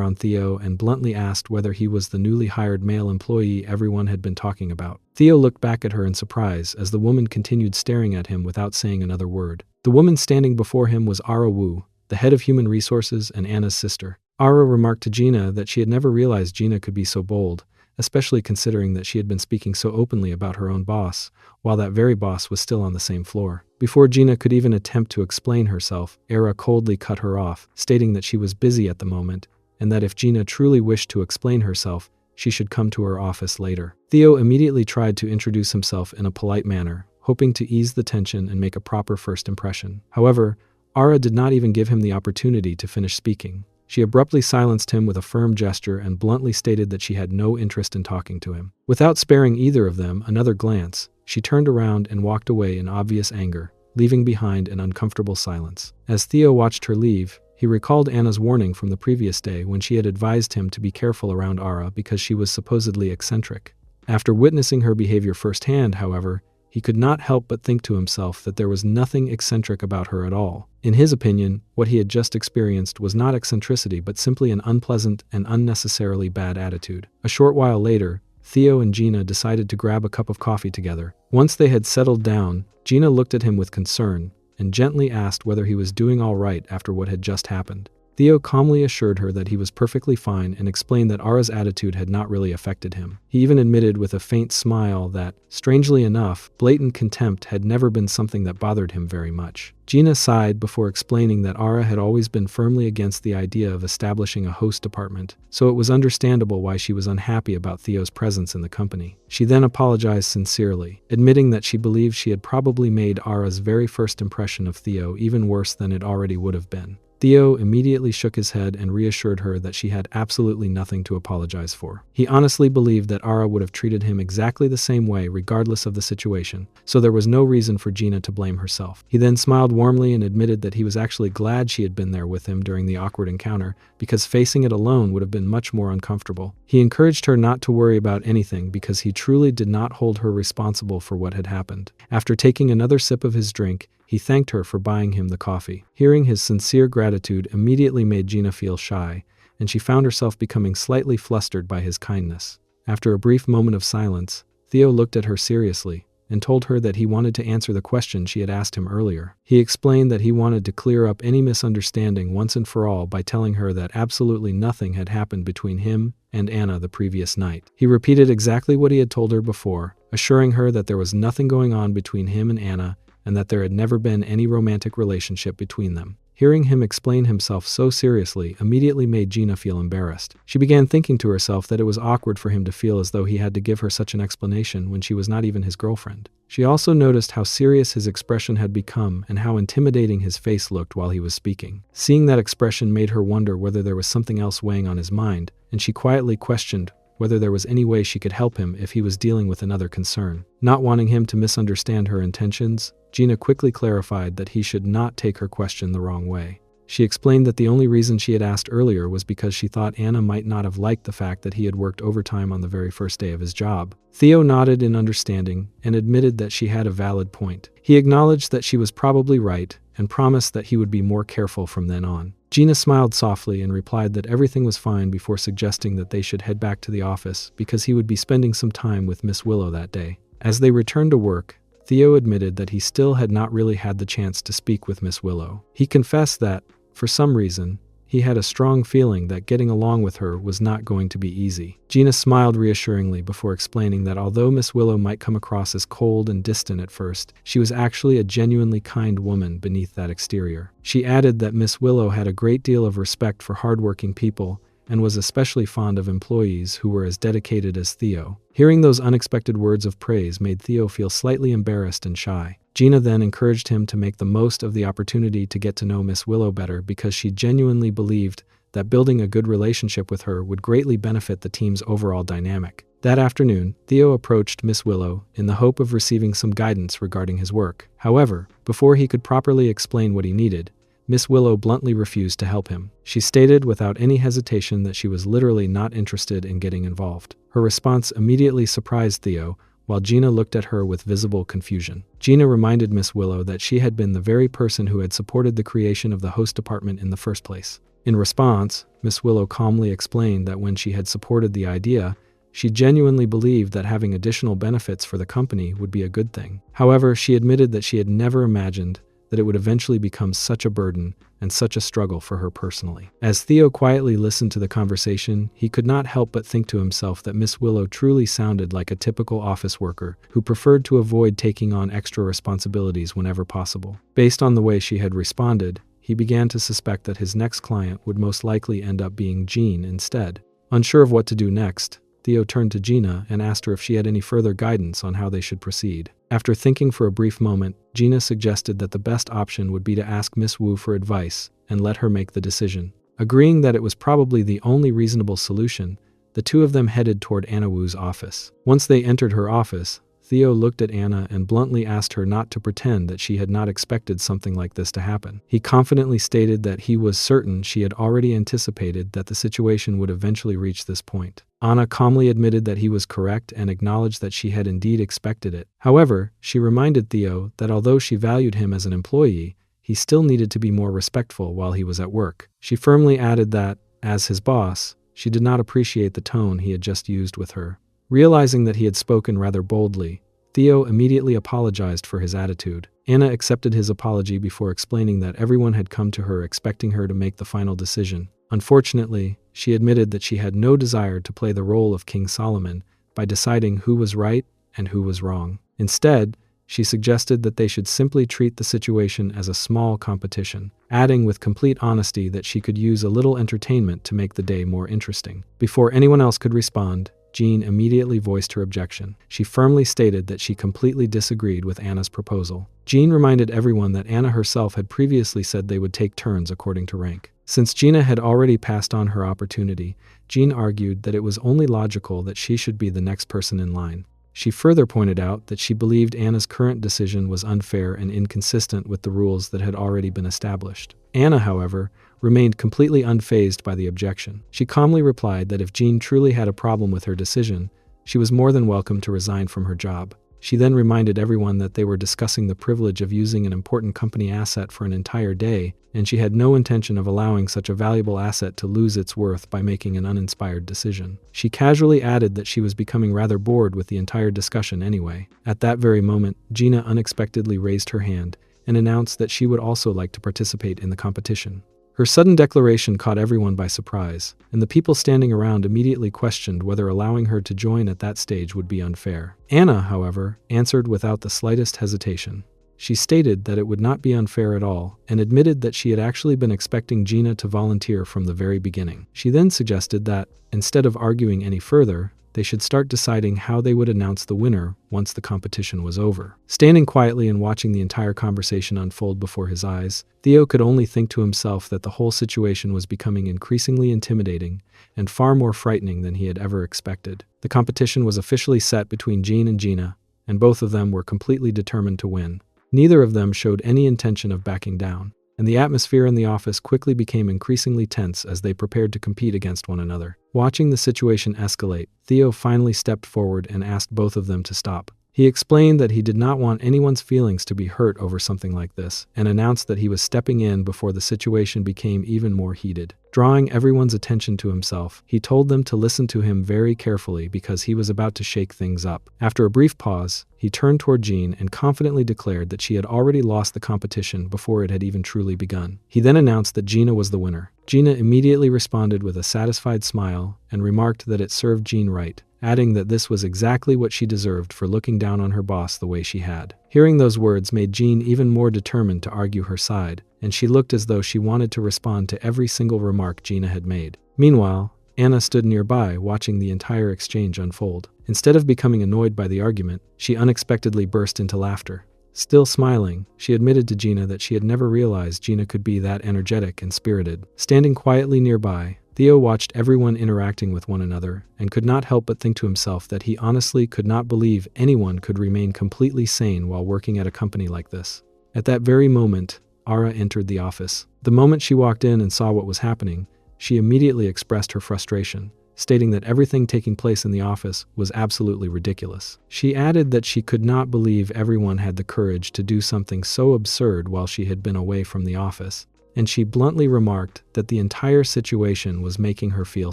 Speaker 1: on Theo and bluntly asked whether he was the newly hired male employee everyone had been talking about. Theo looked back at her in surprise as the woman continued staring at him without saying another word. The woman standing before him was Ara Wu, the head of human resources and Anna's sister. Ara remarked to Gina that she had never realized Gina could be so bold, especially considering that she had been speaking so openly about her own boss, while that very boss was still on the same floor. Before Gina could even attempt to explain herself, Ara coldly cut her off, stating that she was busy at the moment, and that if Gina truly wished to explain herself, she should come to her office later. Theo immediately tried to introduce himself in a polite manner, hoping to ease the tension and make a proper first impression. However, Ara did not even give him the opportunity to finish speaking. She abruptly silenced him with a firm gesture and bluntly stated that she had no interest in talking to him. Without sparing either of them another glance, she turned around and walked away in obvious anger, leaving behind an uncomfortable silence. As Theo watched her leave, he recalled Anna's warning from the previous day when she had advised him to be careful around Ara because she was supposedly eccentric. After witnessing her behavior firsthand, however, he could not help but think to himself that there was nothing eccentric about her at all. In his opinion, what he had just experienced was not eccentricity but simply an unpleasant and unnecessarily bad attitude. A short while later, Theo and Gina decided to grab a cup of coffee together. Once they had settled down, Gina looked at him with concern and gently asked whether he was doing all right after what had just happened. Theo calmly assured her that he was perfectly fine and explained that Ara's attitude had not really affected him. He even admitted with a faint smile that, strangely enough, blatant contempt had never been something that bothered him very much. Gina sighed before explaining that Ara had always been firmly against the idea of establishing a host department, so it was understandable why she was unhappy about Theo's presence in the company. She then apologized sincerely, admitting that she believed she had probably made Ara's very first impression of Theo even worse than it already would have been. Theo immediately shook his head and reassured her that she had absolutely nothing to apologize for. He honestly believed that Ara would have treated him exactly the same way regardless of the situation, so there was no reason for Gina to blame herself. He then smiled warmly and admitted that he was actually glad she had been there with him during the awkward encounter, because facing it alone would have been much more uncomfortable. He encouraged her not to worry about anything because he truly did not hold her responsible for what had happened. After taking another sip of his drink, he thanked her for buying him the coffee. Hearing his sincere gratitude immediately made Gina feel shy, and she found herself becoming slightly flustered by his kindness. After a brief moment of silence, Theo looked at her seriously and told her that he wanted to answer the question she had asked him earlier. He explained that he wanted to clear up any misunderstanding once and for all by telling her that absolutely nothing had happened between him and Anna the previous night. He repeated exactly what he had told her before, assuring her that there was nothing going on between him and Anna and that there had never been any romantic relationship between them. Hearing him explain himself so seriously immediately made Gina feel embarrassed. She began thinking to herself that it was awkward for him to feel as though he had to give her such an explanation when she was not even his girlfriend. She also noticed how serious his expression had become and how intimidating his face looked while he was speaking. Seeing that expression made her wonder whether there was something else weighing on his mind, and she quietly questioned whether there was any way she could help him if he was dealing with another concern. Not wanting him to misunderstand her intentions, Gina quickly clarified that he should not take her question the wrong way. She explained that the only reason she had asked earlier was because she thought Anna might not have liked the fact that he had worked overtime on the very first day of his job. Theo nodded in understanding and admitted that she had a valid point. He acknowledged that she was probably right and promised that he would be more careful from then on. Gina smiled softly and replied that everything was fine before suggesting that they should head back to the office because he would be spending some time with Miss Willow that day. As they returned to work, Theo admitted that he still had not really had the chance to speak with Miss Willow. He confessed that, for some reason, he had a strong feeling that getting along with her was not going to be easy. Gina smiled reassuringly before explaining that although Miss Willow might come across as cold and distant at first, she was actually a genuinely kind woman beneath that exterior. She added that Miss Willow had a great deal of respect for hardworking people and was especially fond of employees who were as dedicated as Theo. Hearing those unexpected words of praise made Theo feel slightly embarrassed and shy. Gina then encouraged him to make the most of the opportunity to get to know Miss Willow better because she genuinely believed that building a good relationship with her would greatly benefit the team's overall dynamic. That afternoon, Theo approached Miss Willow in the hope of receiving some guidance regarding his work. However, before he could properly explain what he needed, Miss Willow bluntly refused to help him. She stated without any hesitation that she was literally not interested in getting involved. Her response immediately surprised Theo, while Gina looked at her with visible confusion. Gina reminded Miss Willow that she had been the very person who had supported the creation of the host department in the first place. In response, Miss Willow calmly explained that when she had supported the idea, she genuinely believed that having additional benefits for the company would be a good thing. However, she admitted that she had never imagined that it would eventually become such a burden and such a struggle for her personally. As Theo quietly listened to the conversation, he could not help but think to himself that Miss Willow truly sounded like a typical office worker who preferred to avoid taking on extra responsibilities whenever possible. Based on the way she had responded, he began to suspect that his next client would most likely end up being Jean instead. Unsure of what to do next, Theo turned to Gina and asked her if she had any further guidance on how they should proceed. After thinking for a brief moment, Gina suggested that the best option would be to ask Miss Wu for advice and let her make the decision. Agreeing that it was probably the only reasonable solution, the two of them headed toward Anna Wu's office. Once they entered her office, Theo looked at Anna and bluntly asked her not to pretend that she had not expected something like this to happen. He confidently stated that he was certain she had already anticipated that the situation would eventually reach this point. Anna calmly admitted that he was correct and acknowledged that she had indeed expected it. However, she reminded Theo that although she valued him as an employee, he still needed to be more respectful while he was at work. She firmly added that, as his boss, she did not appreciate the tone he had just used with her. Realizing that he had spoken rather boldly, Theo immediately apologized for his attitude. Anna accepted his apology before explaining that everyone had come to her expecting her to make the final decision. Unfortunately, she admitted that she had no desire to play the role of King Solomon by deciding who was right and who was wrong. Instead, she suggested that they should simply treat the situation as a small competition, adding with complete honesty that she could use a little entertainment to make the day more interesting. Before anyone else could respond, Jean immediately voiced her objection. She firmly stated that she completely disagreed with Anna's proposal. Jean reminded everyone that Anna herself had previously said they would take turns according to rank. Since Gina had already passed on her opportunity, Jean argued that it was only logical that she should be the next person in line. She further pointed out that she believed Anna's current decision was unfair and inconsistent with the rules that had already been established. Anna, however, remained completely unfazed by the objection. She calmly replied that if Jean truly had a problem with her decision, she was more than welcome to resign from her job. She then reminded everyone that they were discussing the privilege of using an important company asset for an entire day, and she had no intention of allowing such a valuable asset to lose its worth by making an uninspired decision. She casually added that she was becoming rather bored with the entire discussion anyway. At that very moment, Gina unexpectedly raised her hand and announced that she would also like to participate in the competition. Her sudden declaration caught everyone by surprise, and the people standing around immediately questioned whether allowing her to join at that stage would be unfair. Anna, however, answered without the slightest hesitation. She stated that it would not be unfair at all, and admitted that she had actually been expecting Gina to volunteer from the very beginning. She then suggested that, instead of arguing any further, they should start deciding how they would announce the winner once the competition was over. Standing quietly and watching the entire conversation unfold before his eyes, Theo could only think to himself that the whole situation was becoming increasingly intimidating and far more frightening than he had ever expected. The competition was officially set between Jean and Gina, and both of them were completely determined to win. Neither of them showed any intention of backing down, and the atmosphere in the office quickly became increasingly tense as they prepared to compete against one another. Watching the situation escalate, Theo finally stepped forward and asked both of them to stop. He explained that he did not want anyone's feelings to be hurt over something like this, and announced that he was stepping in before the situation became even more heated. Drawing everyone's attention to himself, he told them to listen to him very carefully because he was about to shake things up. After a brief pause, he turned toward Jean and confidently declared that she had already lost the competition before it had even truly begun. He then announced that Gina was the winner. Gina immediately responded with a satisfied smile and remarked that it served Jean right, adding that this was exactly what she deserved for looking down on her boss the way she had. Hearing those words made Jean even more determined to argue her side, and she looked as though she wanted to respond to every single remark Gina had made. Meanwhile, Anna stood nearby watching the entire exchange unfold. Instead of becoming annoyed by the argument, she unexpectedly burst into laughter. Still smiling, she admitted to Gina that she had never realized Gina could be that energetic and spirited. Standing quietly nearby, Theo watched everyone interacting with one another and could not help but think to himself that he honestly could not believe anyone could remain completely sane while working at a company like this. At that very moment, Ara entered the office. The moment she walked in and saw what was happening, she immediately expressed her frustration, stating that everything taking place in the office was absolutely ridiculous. She added that she could not believe everyone had the courage to do something so absurd while she had been away from the office, and she bluntly remarked that the entire situation was making her feel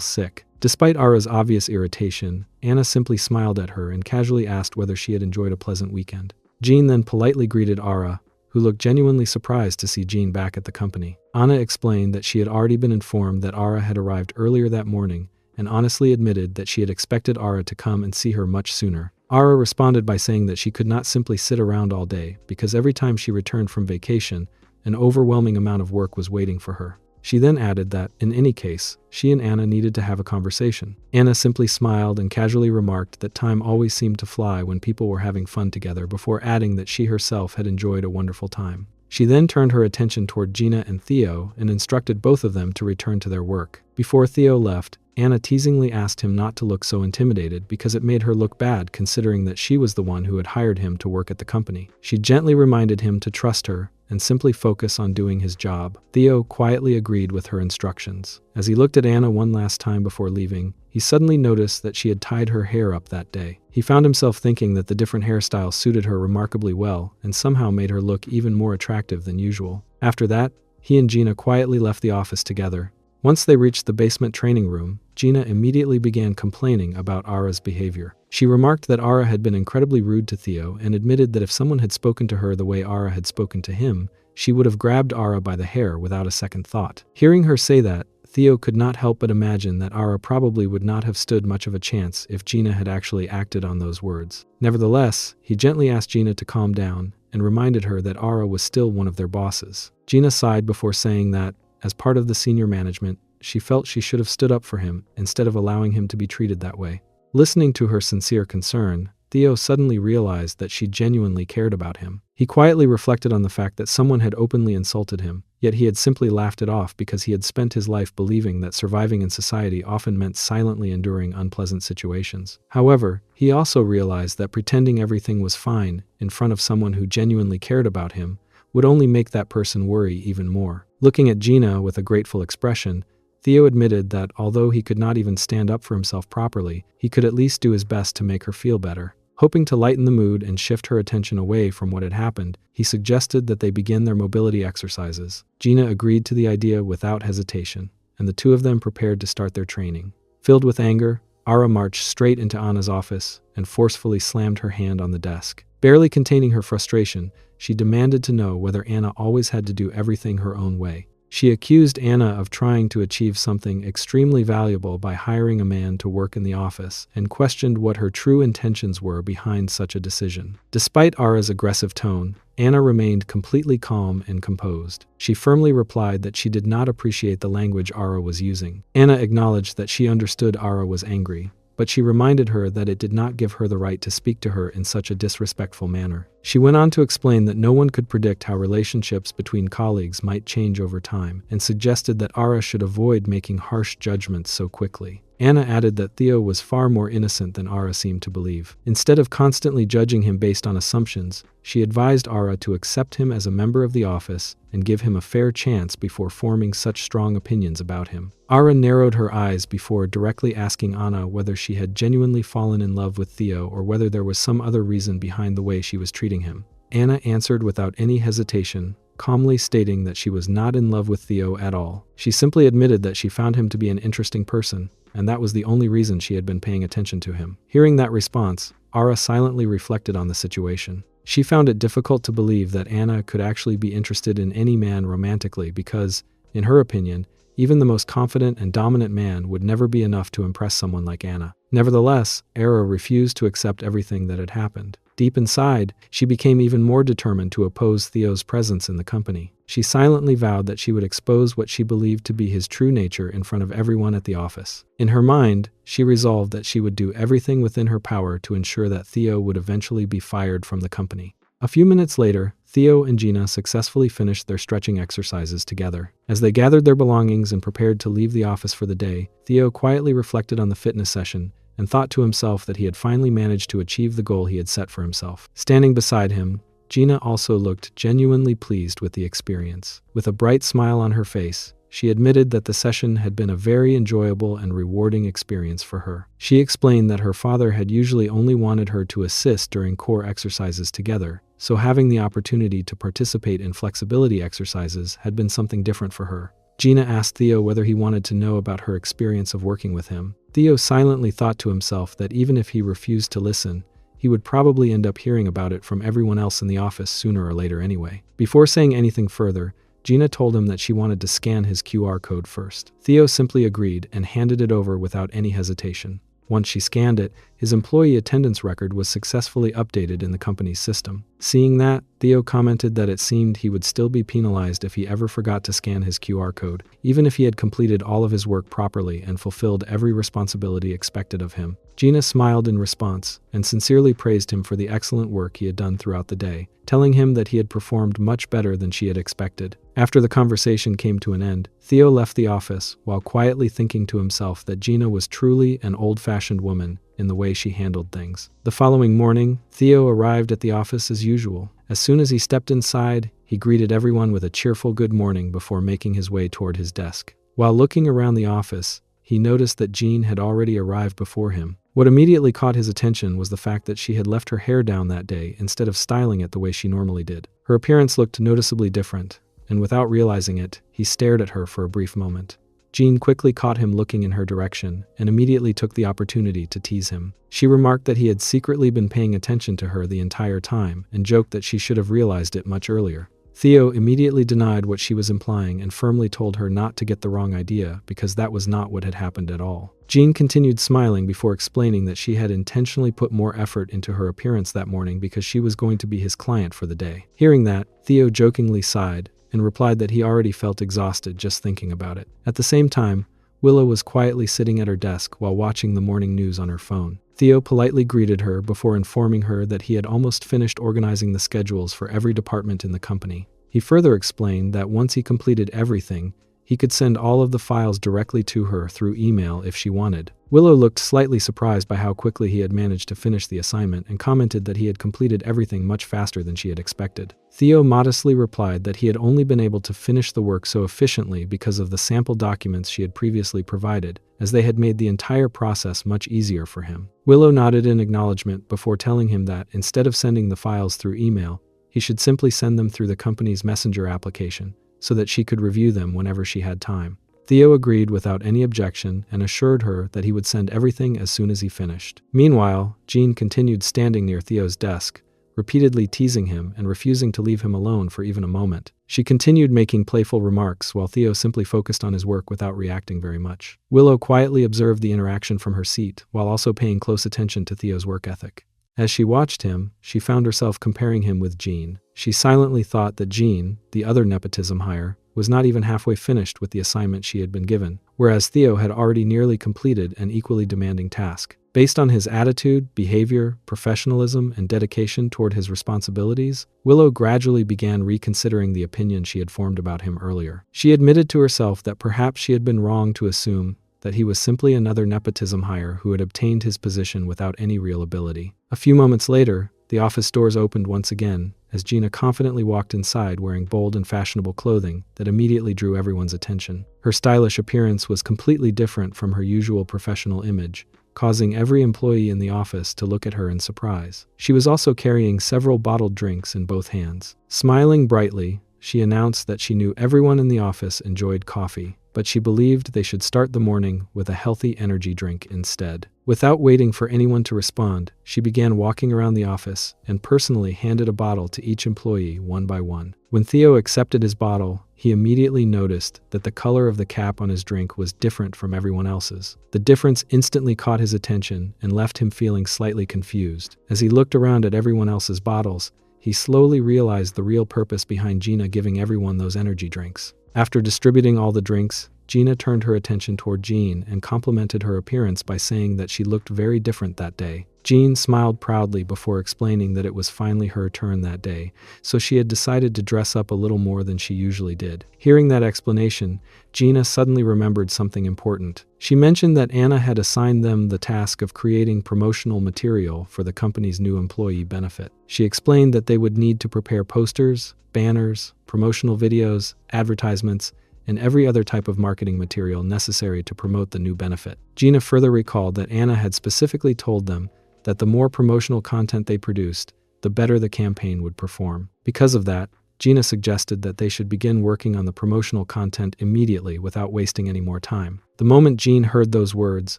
Speaker 1: sick. Despite Ara's obvious irritation, Anna simply smiled at her and casually asked whether she had enjoyed a pleasant weekend. Jean then politely greeted Ara, who looked genuinely surprised to see Jean back at the company. Anna explained that she had already been informed that Ara had arrived earlier that morning and honestly admitted that she had expected Ara to come and see her much sooner. Ara responded by saying that she could not simply sit around all day because every time she returned from vacation, an overwhelming amount of work was waiting for her. She then added that, in any case, she and Anna needed to have a conversation. Anna simply smiled and casually remarked that time always seemed to fly when people were having fun together, before adding that she herself had enjoyed a wonderful time. She then turned her attention toward Gina and Theo and instructed both of them to return to their work. Before Theo left, Anna teasingly asked him not to look so intimidated because it made her look bad considering that she was the one who had hired him to work at the company. She gently reminded him to trust her and simply focus on doing his job. Theo quietly agreed with her instructions. As he looked at Anna one last time before leaving, he suddenly noticed that she had tied her hair up that day. He found himself thinking that the different hairstyle suited her remarkably well and somehow made her look even more attractive than usual. After that, he and Gina quietly left the office together. Once they reached the basement training room, Gina immediately began complaining about Ara's behavior. She remarked that Ara had been incredibly rude to Theo and admitted that if someone had spoken to her the way Ara had spoken to him, she would have grabbed Ara by the hair without a second thought. Hearing her say that, Theo could not help but imagine that Ara probably would not have stood much of a chance if Gina had actually acted on those words. Nevertheless, he gently asked Gina to calm down and reminded her that Ara was still one of their bosses. Gina sighed before saying that, as part of the senior management, she felt she should have stood up for him instead of allowing him to be treated that way. Listening to her sincere concern, Theo suddenly realized that she genuinely cared about him. He quietly reflected on the fact that someone had openly insulted him, yet he had simply laughed it off because he had spent his life believing that surviving in society often meant silently enduring unpleasant situations. However, he also realized that pretending everything was fine in front of someone who genuinely cared about him would only make that person worry even more. Looking at Gina with a grateful expression, Theo admitted that although he could not even stand up for himself properly, he could at least do his best to make her feel better. Hoping to lighten the mood and shift her attention away from what had happened, he suggested that they begin their mobility exercises. Gina agreed to the idea without hesitation, and the two of them prepared to start their training. Filled with anger, Ara marched straight into Anna's office and forcefully slammed her hand on the desk. Barely containing her frustration, she demanded to know whether Anna always had to do everything her own way. She accused Anna of trying to achieve something extremely valuable by hiring a man to work in the office and questioned what her true intentions were behind such a decision. Despite Ara's aggressive tone, Anna remained completely calm and composed. She firmly replied that she did not appreciate the language Ara was using. Anna acknowledged that she understood Ara was angry, but she reminded her that it did not give her the right to speak to her in such a disrespectful manner. She went on to explain that no one could predict how relationships between colleagues might change over time, and suggested that Ara should avoid making harsh judgments so quickly. Anna added that Theo was far more innocent than Ara seemed to believe. Instead of constantly judging him based on assumptions, she advised Ara to accept him as a member of the office and give him a fair chance before forming such strong opinions about him. Ara narrowed her eyes before directly asking Anna whether she had genuinely fallen in love with Theo or whether there was some other reason behind the way she was treating him. Anna answered without any hesitation, calmly stating that she was not in love with Theo at all. She simply admitted that she found him to be an interesting person, and that was the only reason she had been paying attention to him. Hearing that response, Ara silently reflected on the situation. She found it difficult to believe that Anna could actually be interested in any man romantically because, in her opinion, even the most confident and dominant man would never be enough to impress someone like Anna. Nevertheless, Ara refused to accept everything that had happened. Deep inside, she became even more determined to oppose Theo's presence in the company. She silently vowed that she would expose what she believed to be his true nature in front of everyone at the office. In her mind, she resolved that she would do everything within her power to ensure that Theo would eventually be fired from the company. A few minutes later, Theo and Gina successfully finished their stretching exercises together. As they gathered their belongings and prepared to leave the office for the day, Theo quietly reflected on the fitness session and thought to himself that he had finally managed to achieve the goal he had set for himself. Standing beside him, Gina also looked genuinely pleased with the experience. With a bright smile on her face, she admitted that the session had been a very enjoyable and rewarding experience for her. She explained that her father had usually only wanted her to assist during core exercises together, so having the opportunity to participate in flexibility exercises had been something different for her. Gina asked Theo whether he wanted to know about her experience of working with him. Theo silently thought to himself that even if he refused to listen, he would probably end up hearing about it from everyone else in the office sooner or later anyway. Before saying anything further, Gina told him that she wanted to scan his QR code first. Theo simply agreed and handed it over without any hesitation. Once she scanned it, his employee attendance record was successfully updated in the company's system. Seeing that, Theo commented that it seemed he would still be penalized if he ever forgot to scan his QR code, even if he had completed all of his work properly and fulfilled every responsibility expected of him. Gina smiled in response and sincerely praised him for the excellent work he had done throughout the day, telling him that he had performed much better than she had expected. After the conversation came to an end, Theo left the office while quietly thinking to himself that Gina was truly an old-fashioned woman in the way she handled things. The following morning, Theo arrived at the office as usual. As soon as he stepped inside, he greeted everyone with a cheerful good morning before making his way toward his desk. While looking around the office, he noticed that Jean had already arrived before him. What immediately caught his attention was the fact that she had left her hair down that day instead of styling it the way she normally did. Her appearance looked noticeably different, and without realizing it, he stared at her for a brief moment. Jean quickly caught him looking in her direction and immediately took the opportunity to tease him. She remarked that he had secretly been paying attention to her the entire time and joked that she should have realized it much earlier. Theo immediately denied what she was implying and firmly told her not to get the wrong idea because that was not what had happened at all. Jean continued smiling before explaining that she had intentionally put more effort into her appearance that morning because she was going to be his client for the day. Hearing that, Theo jokingly sighed and replied that he already felt exhausted just thinking about it. At the same time, Willow was quietly sitting at her desk while watching the morning news on her phone. Theo politely greeted her before informing her that he had almost finished organizing the schedules for every department in the company. He further explained that once he completed everything, he could send all of the files directly to her through email if she wanted. Willow looked slightly surprised by how quickly he had managed to finish the assignment and commented that he had completed everything much faster than she had expected. Theo modestly replied that he had only been able to finish the work so efficiently because of the sample documents she had previously provided, as they had made the entire process much easier for him. Willow nodded in acknowledgement before telling him that instead of sending the files through email, he should simply send them through the company's messenger application, so that she could review them whenever she had time. Theo agreed without any objection and assured her that he would send everything as soon as he finished. Meanwhile, Jean continued standing near Theo's desk, repeatedly teasing him and refusing to leave him alone for even a moment. She continued making playful remarks while Theo simply focused on his work without reacting very much. Willow quietly observed the interaction from her seat while also paying close attention to Theo's work ethic. As she watched him, she found herself comparing him with Jean. She silently thought that Jean, the other nepotism hire, was not even halfway finished with the assignment she had been given, whereas Theo had already nearly completed an equally demanding task. Based on his attitude, behavior, professionalism, and dedication toward his responsibilities, Willow gradually began reconsidering the opinion she had formed about him earlier. She admitted to herself that perhaps she had been wrong to assume that he was simply another nepotism hire who had obtained his position without any real ability. A few moments later, the office doors opened once again, as Gina confidently walked inside wearing bold and fashionable clothing that immediately drew everyone's attention. Her stylish appearance was completely different from her usual professional image, causing every employee in the office to look at her in surprise. She was also carrying several bottled drinks in both hands. Smiling brightly, she announced that she knew everyone in the office enjoyed coffee, but she believed they should start the morning with a healthy energy drink instead. Without waiting for anyone to respond, she began walking around the office and personally handed a bottle to each employee one by one. When Theo accepted his bottle, he immediately noticed that the color of the cap on his drink was different from everyone else's. The difference instantly caught his attention and left him feeling slightly confused. As he looked around at everyone else's bottles, he slowly realized the real purpose behind Gina giving everyone those energy drinks. After distributing all the drinks, Gina turned her attention toward Jean and complimented her appearance by saying that she looked very different that day. Jean smiled proudly before explaining that it was finally her turn that day, so she had decided to dress up a little more than she usually did. Hearing that explanation, Gina suddenly remembered something important. She mentioned that Anna had assigned them the task of creating promotional material for the company's new employee benefit. She explained that they would need to prepare posters, banners, promotional videos, advertisements, and every other type of marketing material necessary to promote the new benefit. Gina further recalled that Anna had specifically told them that the more promotional content they produced, the better the campaign would perform. Because of that, Gina suggested that they should begin working on the promotional content immediately without wasting any more time. The moment Jean heard those words,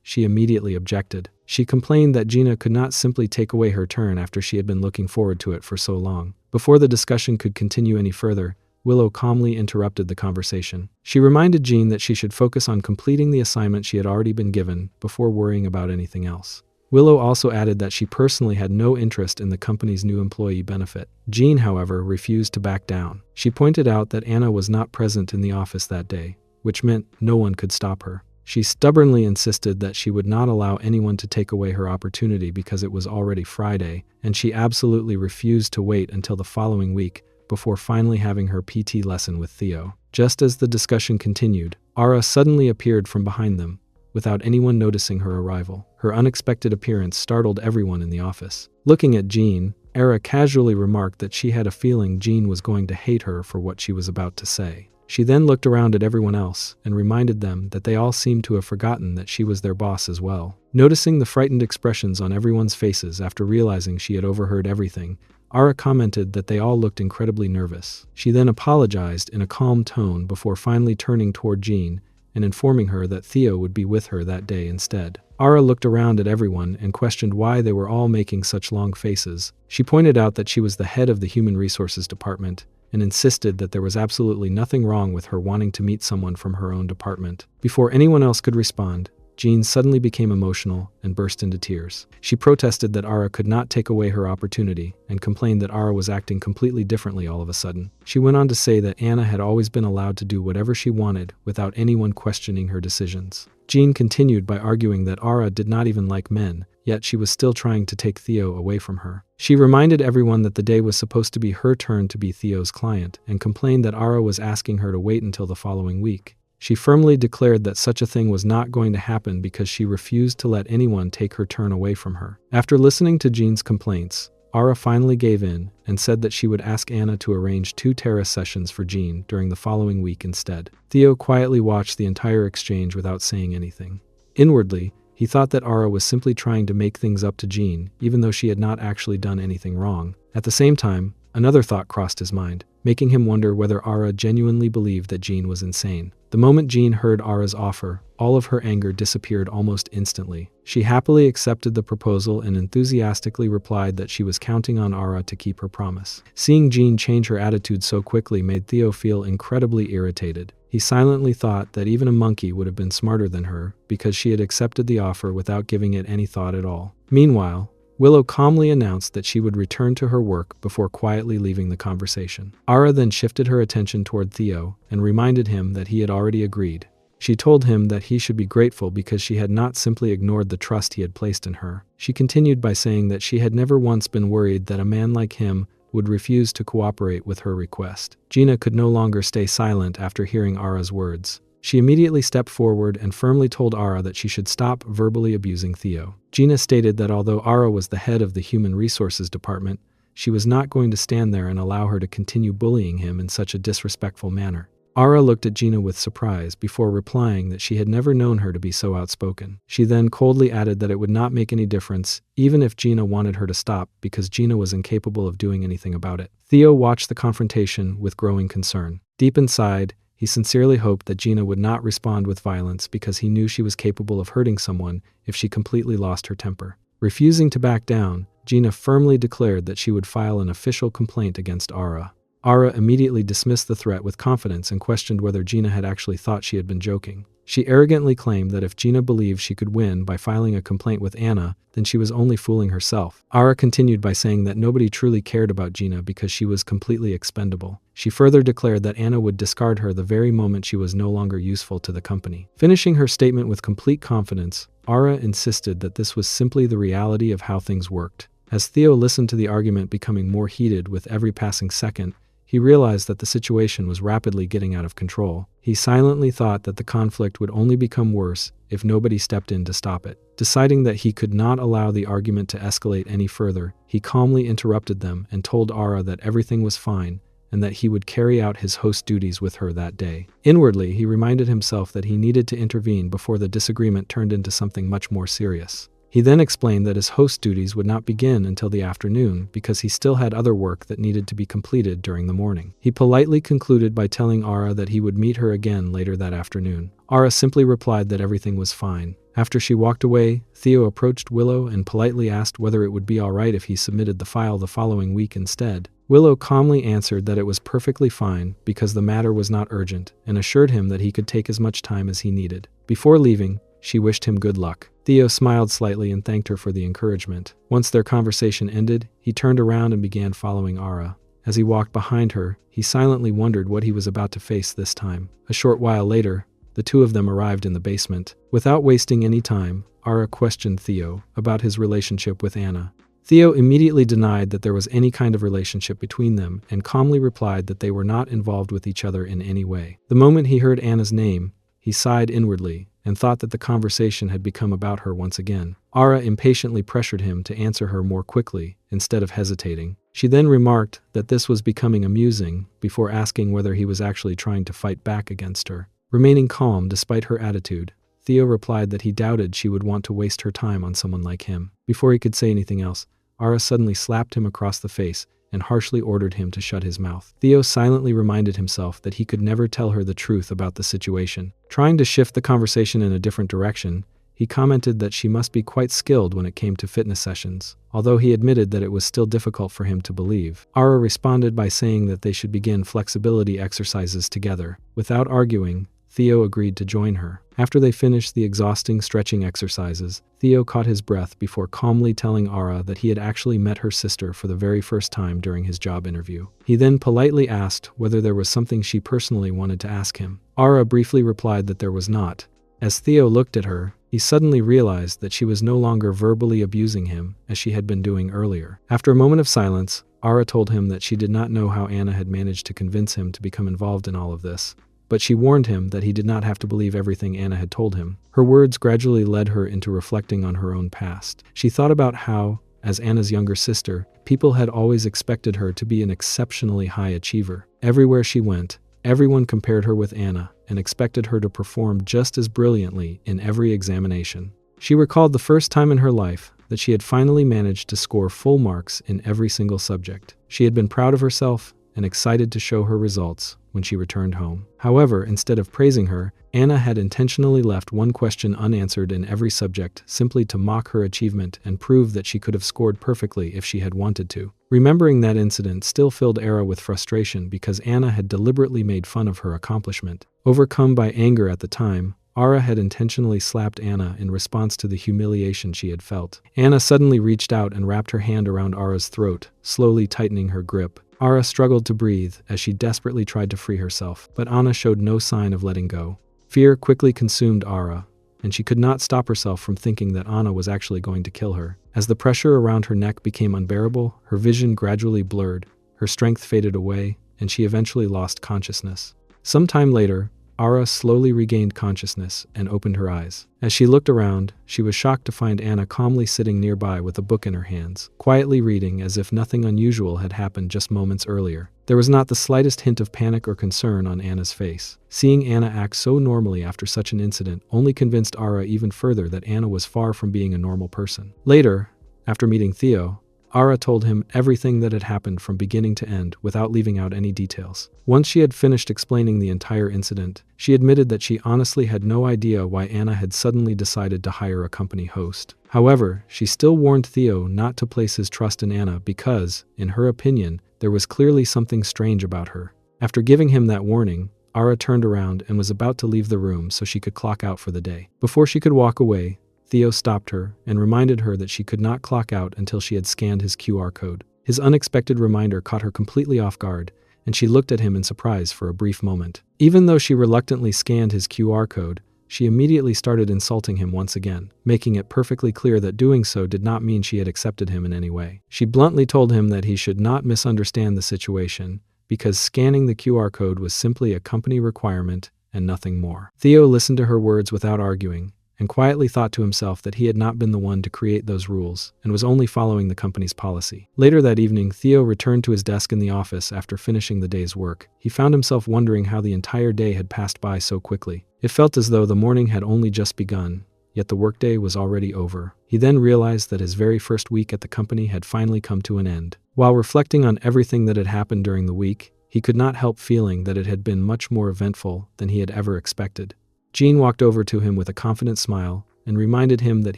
Speaker 1: she immediately objected. She complained that Gina could not simply take away her turn after she had been looking forward to it for so long. Before the discussion could continue any further, Willow calmly interrupted the conversation. She reminded Jean that she should focus on completing the assignment she had already been given before worrying about anything else. Willow also added that she personally had no interest in the company's new employee benefit. Jean, however, refused to back down. She pointed out that Anna was not present in the office that day, which meant no one could stop her. She stubbornly insisted that she would not allow anyone to take away her opportunity because it was already Friday, and she absolutely refused to wait until the following week before finally having her PT lesson with Theo. Just as the discussion continued, Ara suddenly appeared from behind them, without anyone noticing her arrival. Her unexpected appearance startled everyone in the office. Looking at Jean, Ara casually remarked that she had a feeling Jean was going to hate her for what she was about to say. She then looked around at everyone else and reminded them that they all seemed to have forgotten that she was their boss as well. Noticing the frightened expressions on everyone's faces after realizing she had overheard everything, Ara commented that they all looked incredibly nervous. She then apologized in a calm tone before finally turning toward Jean and informing her that Theo would be with her that day instead. Ara looked around at everyone and questioned why they were all making such long faces. She pointed out that she was the head of the Human Resources Department and insisted that there was absolutely nothing wrong with her wanting to meet someone from her own department. Before anyone else could respond, Jean suddenly became emotional and burst into tears. She protested that Ara could not take away her opportunity and complained that Ara was acting completely differently all of a sudden. She went on to say that Anna had always been allowed to do whatever she wanted without anyone questioning her decisions. Jean continued by arguing that Ara did not even like men, yet she was still trying to take Theo away from her. She reminded everyone that the day was supposed to be her turn to be Theo's client and complained that Ara was asking her to wait until the following week. She firmly declared that such a thing was not going to happen because she refused to let anyone take her turn away from her. After listening to Jean's complaints, Ara finally gave in and said that she would ask Anna to arrange 2 terrace sessions for Jean during the following week instead. Theo quietly watched the entire exchange without saying anything. Inwardly, he thought that Ara was simply trying to make things up to Jean, even though she had not actually done anything wrong. At the same time, another thought crossed his mind, making him wonder whether Ara genuinely believed that Jean was insane. The moment Jean heard Ara's offer, all of her anger disappeared almost instantly. She happily accepted the proposal and enthusiastically replied that she was counting on Ara to keep her promise. Seeing Jean change her attitude so quickly made Theo feel incredibly irritated. He silently thought that even a monkey would have been smarter than her because she had accepted the offer without giving it any thought at all. Meanwhile, Willow calmly announced that she would return to her work before quietly leaving the conversation. Ara then shifted her attention toward Theo and reminded him that he had already agreed. She told him that he should be grateful because she had not simply ignored the trust he had placed in her. She continued by saying that she had never once been worried that a man like him would refuse to cooperate with her request. Gina could no longer stay silent after hearing Ara's words. She immediately stepped forward and firmly told Ara that she should stop verbally abusing Theo. Gina stated that although Ara was the head of the Human Resources Department, she was not going to stand there and allow her to continue bullying him in such a disrespectful manner. Ara looked at Gina with surprise before replying that she had never known her to be so outspoken. She then coldly added that it would not make any difference, even if Gina wanted her to stop, because Gina was incapable of doing anything about it. Theo watched the confrontation with growing concern. Deep inside, he sincerely hoped that Gina would not respond with violence because he knew she was capable of hurting someone if she completely lost her temper. Refusing to back down, Gina firmly declared that she would file an official complaint against Ara. Ara immediately dismissed the threat with confidence and questioned whether Gina had actually thought she had been joking. She arrogantly claimed that if Gina believed she could win by filing a complaint with Anna, then she was only fooling herself. Ara continued by saying that nobody truly cared about Gina because she was completely expendable. She further declared that Anna would discard her the very moment she was no longer useful to the company. Finishing her statement with complete confidence, Ara insisted that this was simply the reality of how things worked. As Theo listened to the argument becoming more heated with every passing second, he realized that the situation was rapidly getting out of control. He silently thought that the conflict would only become worse if nobody stepped in to stop it. Deciding that he could not allow the argument to escalate any further, he calmly interrupted them and told Ara that everything was fine and that he would carry out his host duties with her that day. Inwardly, he reminded himself that he needed to intervene before the disagreement turned into something much more serious. He then explained that his host duties would not begin until the afternoon because he still had other work that needed to be completed during the morning. He politely concluded by telling Ara that he would meet her again later that afternoon. Ara simply replied that everything was fine. After she walked away, Theo approached Willow and politely asked whether it would be alright if he submitted the file the following week instead. Willow calmly answered that it was perfectly fine because the matter was not urgent and assured him that he could take as much time as he needed. Before leaving, she wished him good luck. Theo smiled slightly and thanked her for the encouragement. Once their conversation ended, he turned around and began following Ara. As he walked behind her, he silently wondered what he was about to face this time. A short while later, the two of them arrived in the basement. Without wasting any time, Ara questioned Theo about his relationship with Anna. Theo immediately denied that there was any kind of relationship between them and calmly replied that they were not involved with each other in any way. The moment he heard Anna's name, he sighed inwardly and thought that the conversation had become about her once again. Ara impatiently pressured him to answer her more quickly, instead of hesitating. She then remarked that this was becoming amusing, before asking whether he was actually trying to fight back against her. Remaining calm despite her attitude, Theo replied that he doubted she would want to waste her time on someone like him. Before he could say anything else, Ara suddenly slapped him across the face and harshly ordered him to shut his mouth. Theo silently reminded himself that he could never tell her the truth about the situation. Trying to shift the conversation in a different direction, he commented that she must be quite skilled when it came to fitness sessions, although he admitted that it was still difficult for him to believe. Ara responded by saying that they should begin flexibility exercises together. Without arguing, Theo agreed to join her. After they finished the exhausting stretching exercises, Theo caught his breath before calmly telling Ara that he had actually met her sister for the very first time during his job interview. He then politely asked whether there was something she personally wanted to ask him. Ara briefly replied that there was not. As Theo looked at her, he suddenly realized that she was no longer verbally abusing him as she had been doing earlier. After a moment of silence, Ara told him that she did not know how Anna had managed to convince him to become involved in all of this, but she warned him that he did not have to believe everything Anna had told him. Her words gradually led her into reflecting on her own past. She thought about how, as Anna's younger sister, people had always expected her to be an exceptionally high achiever. Everywhere she went, everyone compared her with Anna and expected her to perform just as brilliantly in every examination. She recalled the first time in her life that she had finally managed to score full marks in every single subject. She had been proud of herself and excited to show her results when she returned home. However, instead of praising her, Anna had intentionally left one question unanswered in every subject simply to mock her achievement and prove that she could have scored perfectly if she had wanted to. Remembering that incident still filled Ara with frustration because Anna had deliberately made fun of her accomplishment. Overcome by anger at the time, Ara had intentionally slapped Anna in response to the humiliation she had felt. Anna suddenly reached out and wrapped her hand around Ara's throat, slowly tightening her grip. Ara struggled to breathe as she desperately tried to free herself, but Anna showed no sign of letting go. Fear quickly consumed Ara, and she could not stop herself from thinking that Anna was actually going to kill her. As the pressure around her neck became unbearable, her vision gradually blurred, her strength faded away, and she eventually lost consciousness. Some time later, Ara slowly regained consciousness and opened her eyes. As she looked around, she was shocked to find Anna calmly sitting nearby with a book in her hands, quietly reading as if nothing unusual had happened just moments earlier. There was not the slightest hint of panic or concern on Anna's face. Seeing Anna act so normally after such an incident only convinced Ara even further that Anna was far from being a normal person. Later, after meeting Theo, Ara told him everything that had happened from beginning to end without leaving out any details. Once she had finished explaining the entire incident, she admitted that she honestly had no idea why Anna had suddenly decided to hire a company host. However, she still warned Theo not to place his trust in Anna because, in her opinion, there was clearly something strange about her. After giving him that warning, Ara turned around and was about to leave the room so she could clock out for the day. Before she could walk away, Theo stopped her and reminded her that she could not clock out until she had scanned his QR code. His unexpected reminder caught her completely off guard, and she looked at him in surprise for a brief moment. Even though she reluctantly scanned his QR code, she immediately started insulting him once again, making it perfectly clear that doing so did not mean she had accepted him in any way. She bluntly told him that he should not misunderstand the situation, because scanning the QR code was simply a company requirement and nothing more. Theo listened to her words without arguing, and quietly thought to himself that he had not been the one to create those rules and was only following the company's policy. Later that evening, Theo returned to his desk in the office after finishing the day's work. He found himself wondering how the entire day had passed by so quickly. It felt as though the morning had only just begun, yet the workday was already over. He then realized that his very first week at the company had finally come to an end. While reflecting on everything that had happened during the week, he could not help feeling that it had been much more eventful than he had ever expected. Jean walked over to him with a confident smile and reminded him that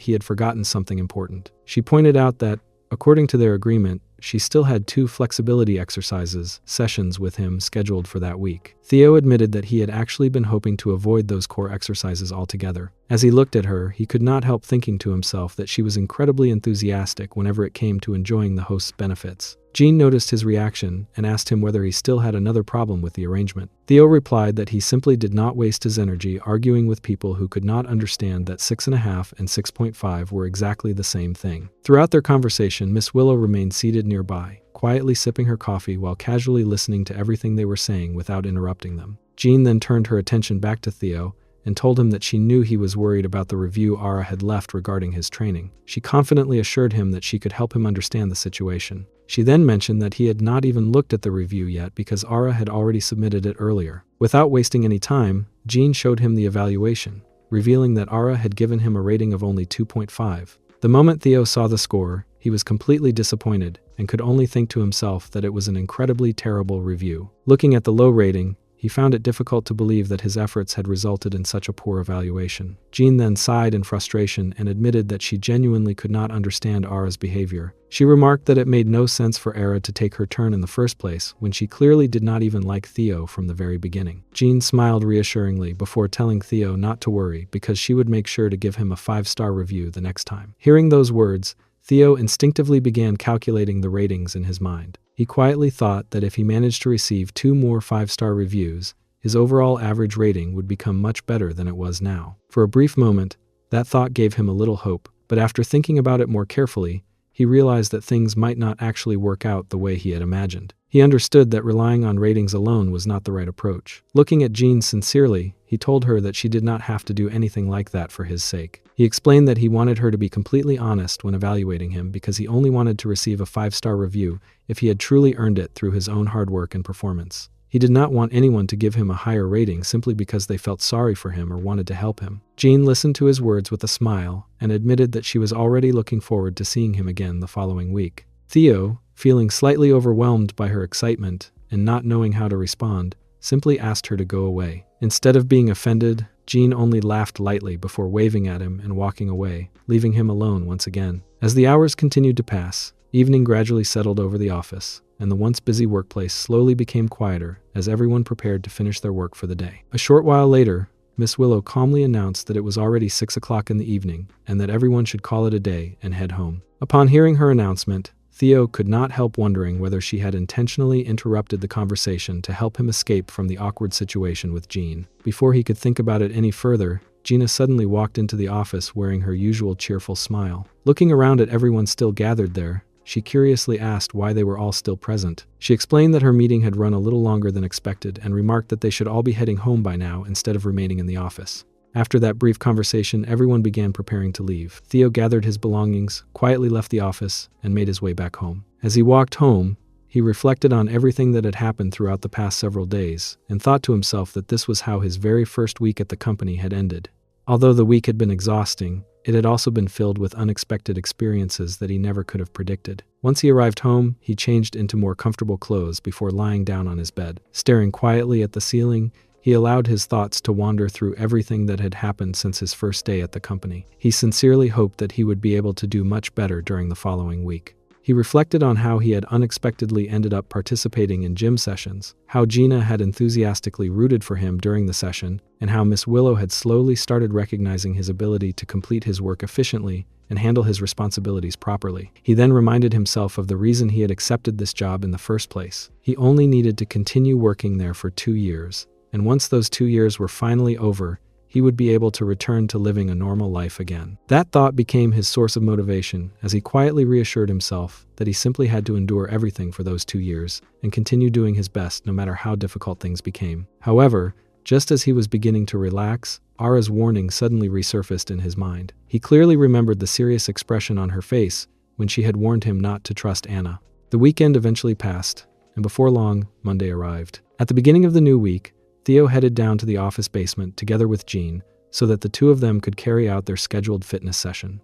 Speaker 1: he had forgotten something important. She pointed out that, according to their agreement, she still had 2 flexibility sessions with him scheduled for that week. Theo admitted that he had actually been hoping to avoid those core exercises altogether. As he looked at her, he could not help thinking to himself that she was incredibly enthusiastic whenever it came to enjoying the host's benefits. Jean noticed his reaction and asked him whether he still had another problem with the arrangement. Theo replied that he simply did not waste his energy arguing with people who could not understand that 6.5 and 6.5 were exactly the same thing. Throughout their conversation, Miss Willow remained seated nearby, quietly sipping her coffee while casually listening to everything they were saying without interrupting them. Jean then turned her attention back to Theo and told him that she knew he was worried about the review Ara had left regarding his training. She confidently assured him that she could help him understand the situation. She then mentioned that he had not even looked at the review yet because Ara had already submitted it earlier. Without wasting any time, Jean showed him the evaluation, revealing that Ara had given him a rating of only 2.5. The moment Theo saw the score, he was completely disappointed and could only think to himself that it was an incredibly terrible review. Looking at the low rating, he found it difficult to believe that his efforts had resulted in such a poor evaluation. Jean then sighed in frustration and admitted that she genuinely could not understand Ara's behavior. She remarked that it made no sense for Ara to take her turn in the first place when she clearly did not even like Theo from the very beginning. Jean smiled reassuringly before telling Theo not to worry because she would make sure to give him a 5-star review the next time. Hearing those words, Theo instinctively began calculating the ratings in his mind. He quietly thought that if he managed to receive 2 more 5-star reviews, his overall average rating would become much better than it was now. For a brief moment, that thought gave him a little hope, but after thinking about it more carefully, he realized that things might not actually work out the way he had imagined. He understood that relying on ratings alone was not the right approach. Looking at Jean sincerely, he told her that she did not have to do anything like that for his sake. He explained that he wanted her to be completely honest when evaluating him because he only wanted to receive a 5-star review if he had truly earned it through his own hard work and performance. He did not want anyone to give him a higher rating simply because they felt sorry for him or wanted to help him. Jean listened to his words with a smile and admitted that she was already looking forward to seeing him again the following week. Theo, feeling slightly overwhelmed by her excitement and not knowing how to respond, simply asked her to go away. Instead of being offended, Jean only laughed lightly before waving at him and walking away, leaving him alone once again. As the hours continued to pass, evening gradually settled over the office, and the once busy workplace slowly became quieter as everyone prepared to finish their work for the day. A short while later, Miss Willow calmly announced that it was already 6 o'clock in the evening and that everyone should call it a day and head home. Upon hearing her announcement, Theo could not help wondering whether she had intentionally interrupted the conversation to help him escape from the awkward situation with Jean. Before he could think about it any further, Gina suddenly walked into the office wearing her usual cheerful smile. Looking around at everyone still gathered there, she curiously asked why they were all still present. She explained that her meeting had run a little longer than expected and remarked that they should all be heading home by now instead of remaining in the office. After that brief conversation, everyone began preparing to leave. Theo gathered his belongings, quietly left the office, and made his way back home. As he walked home, he reflected on everything that had happened throughout the past several days, and thought to himself that this was how his very first week at the company had ended. Although the week had been exhausting, it had also been filled with unexpected experiences that he never could have predicted. Once he arrived home, he changed into more comfortable clothes before lying down on his bed. Staring quietly at the ceiling, he allowed his thoughts to wander through everything that had happened since his first day at the company. He sincerely hoped that he would be able to do much better during the following week. He reflected on how he had unexpectedly ended up participating in gym sessions, how Gina had enthusiastically rooted for him during the session, and how Miss Willow had slowly started recognizing his ability to complete his work efficiently and handle his responsibilities properly. He then reminded himself of the reason he had accepted this job in the first place. He only needed to continue working there for 2 years, and once those 2 years were finally over, he would be able to return to living a normal life again. That thought became his source of motivation as he quietly reassured himself that he simply had to endure everything for those 2 years and continue doing his best no matter how difficult things became. However, just as he was beginning to relax, Ara's warning suddenly resurfaced in his mind. He clearly remembered the serious expression on her face when she had warned him not to trust Anna. The weekend eventually passed, and before long, Monday arrived. At the beginning of the new week, Theo headed down to the office basement together with Jean so that the two of them could carry out their scheduled fitness session.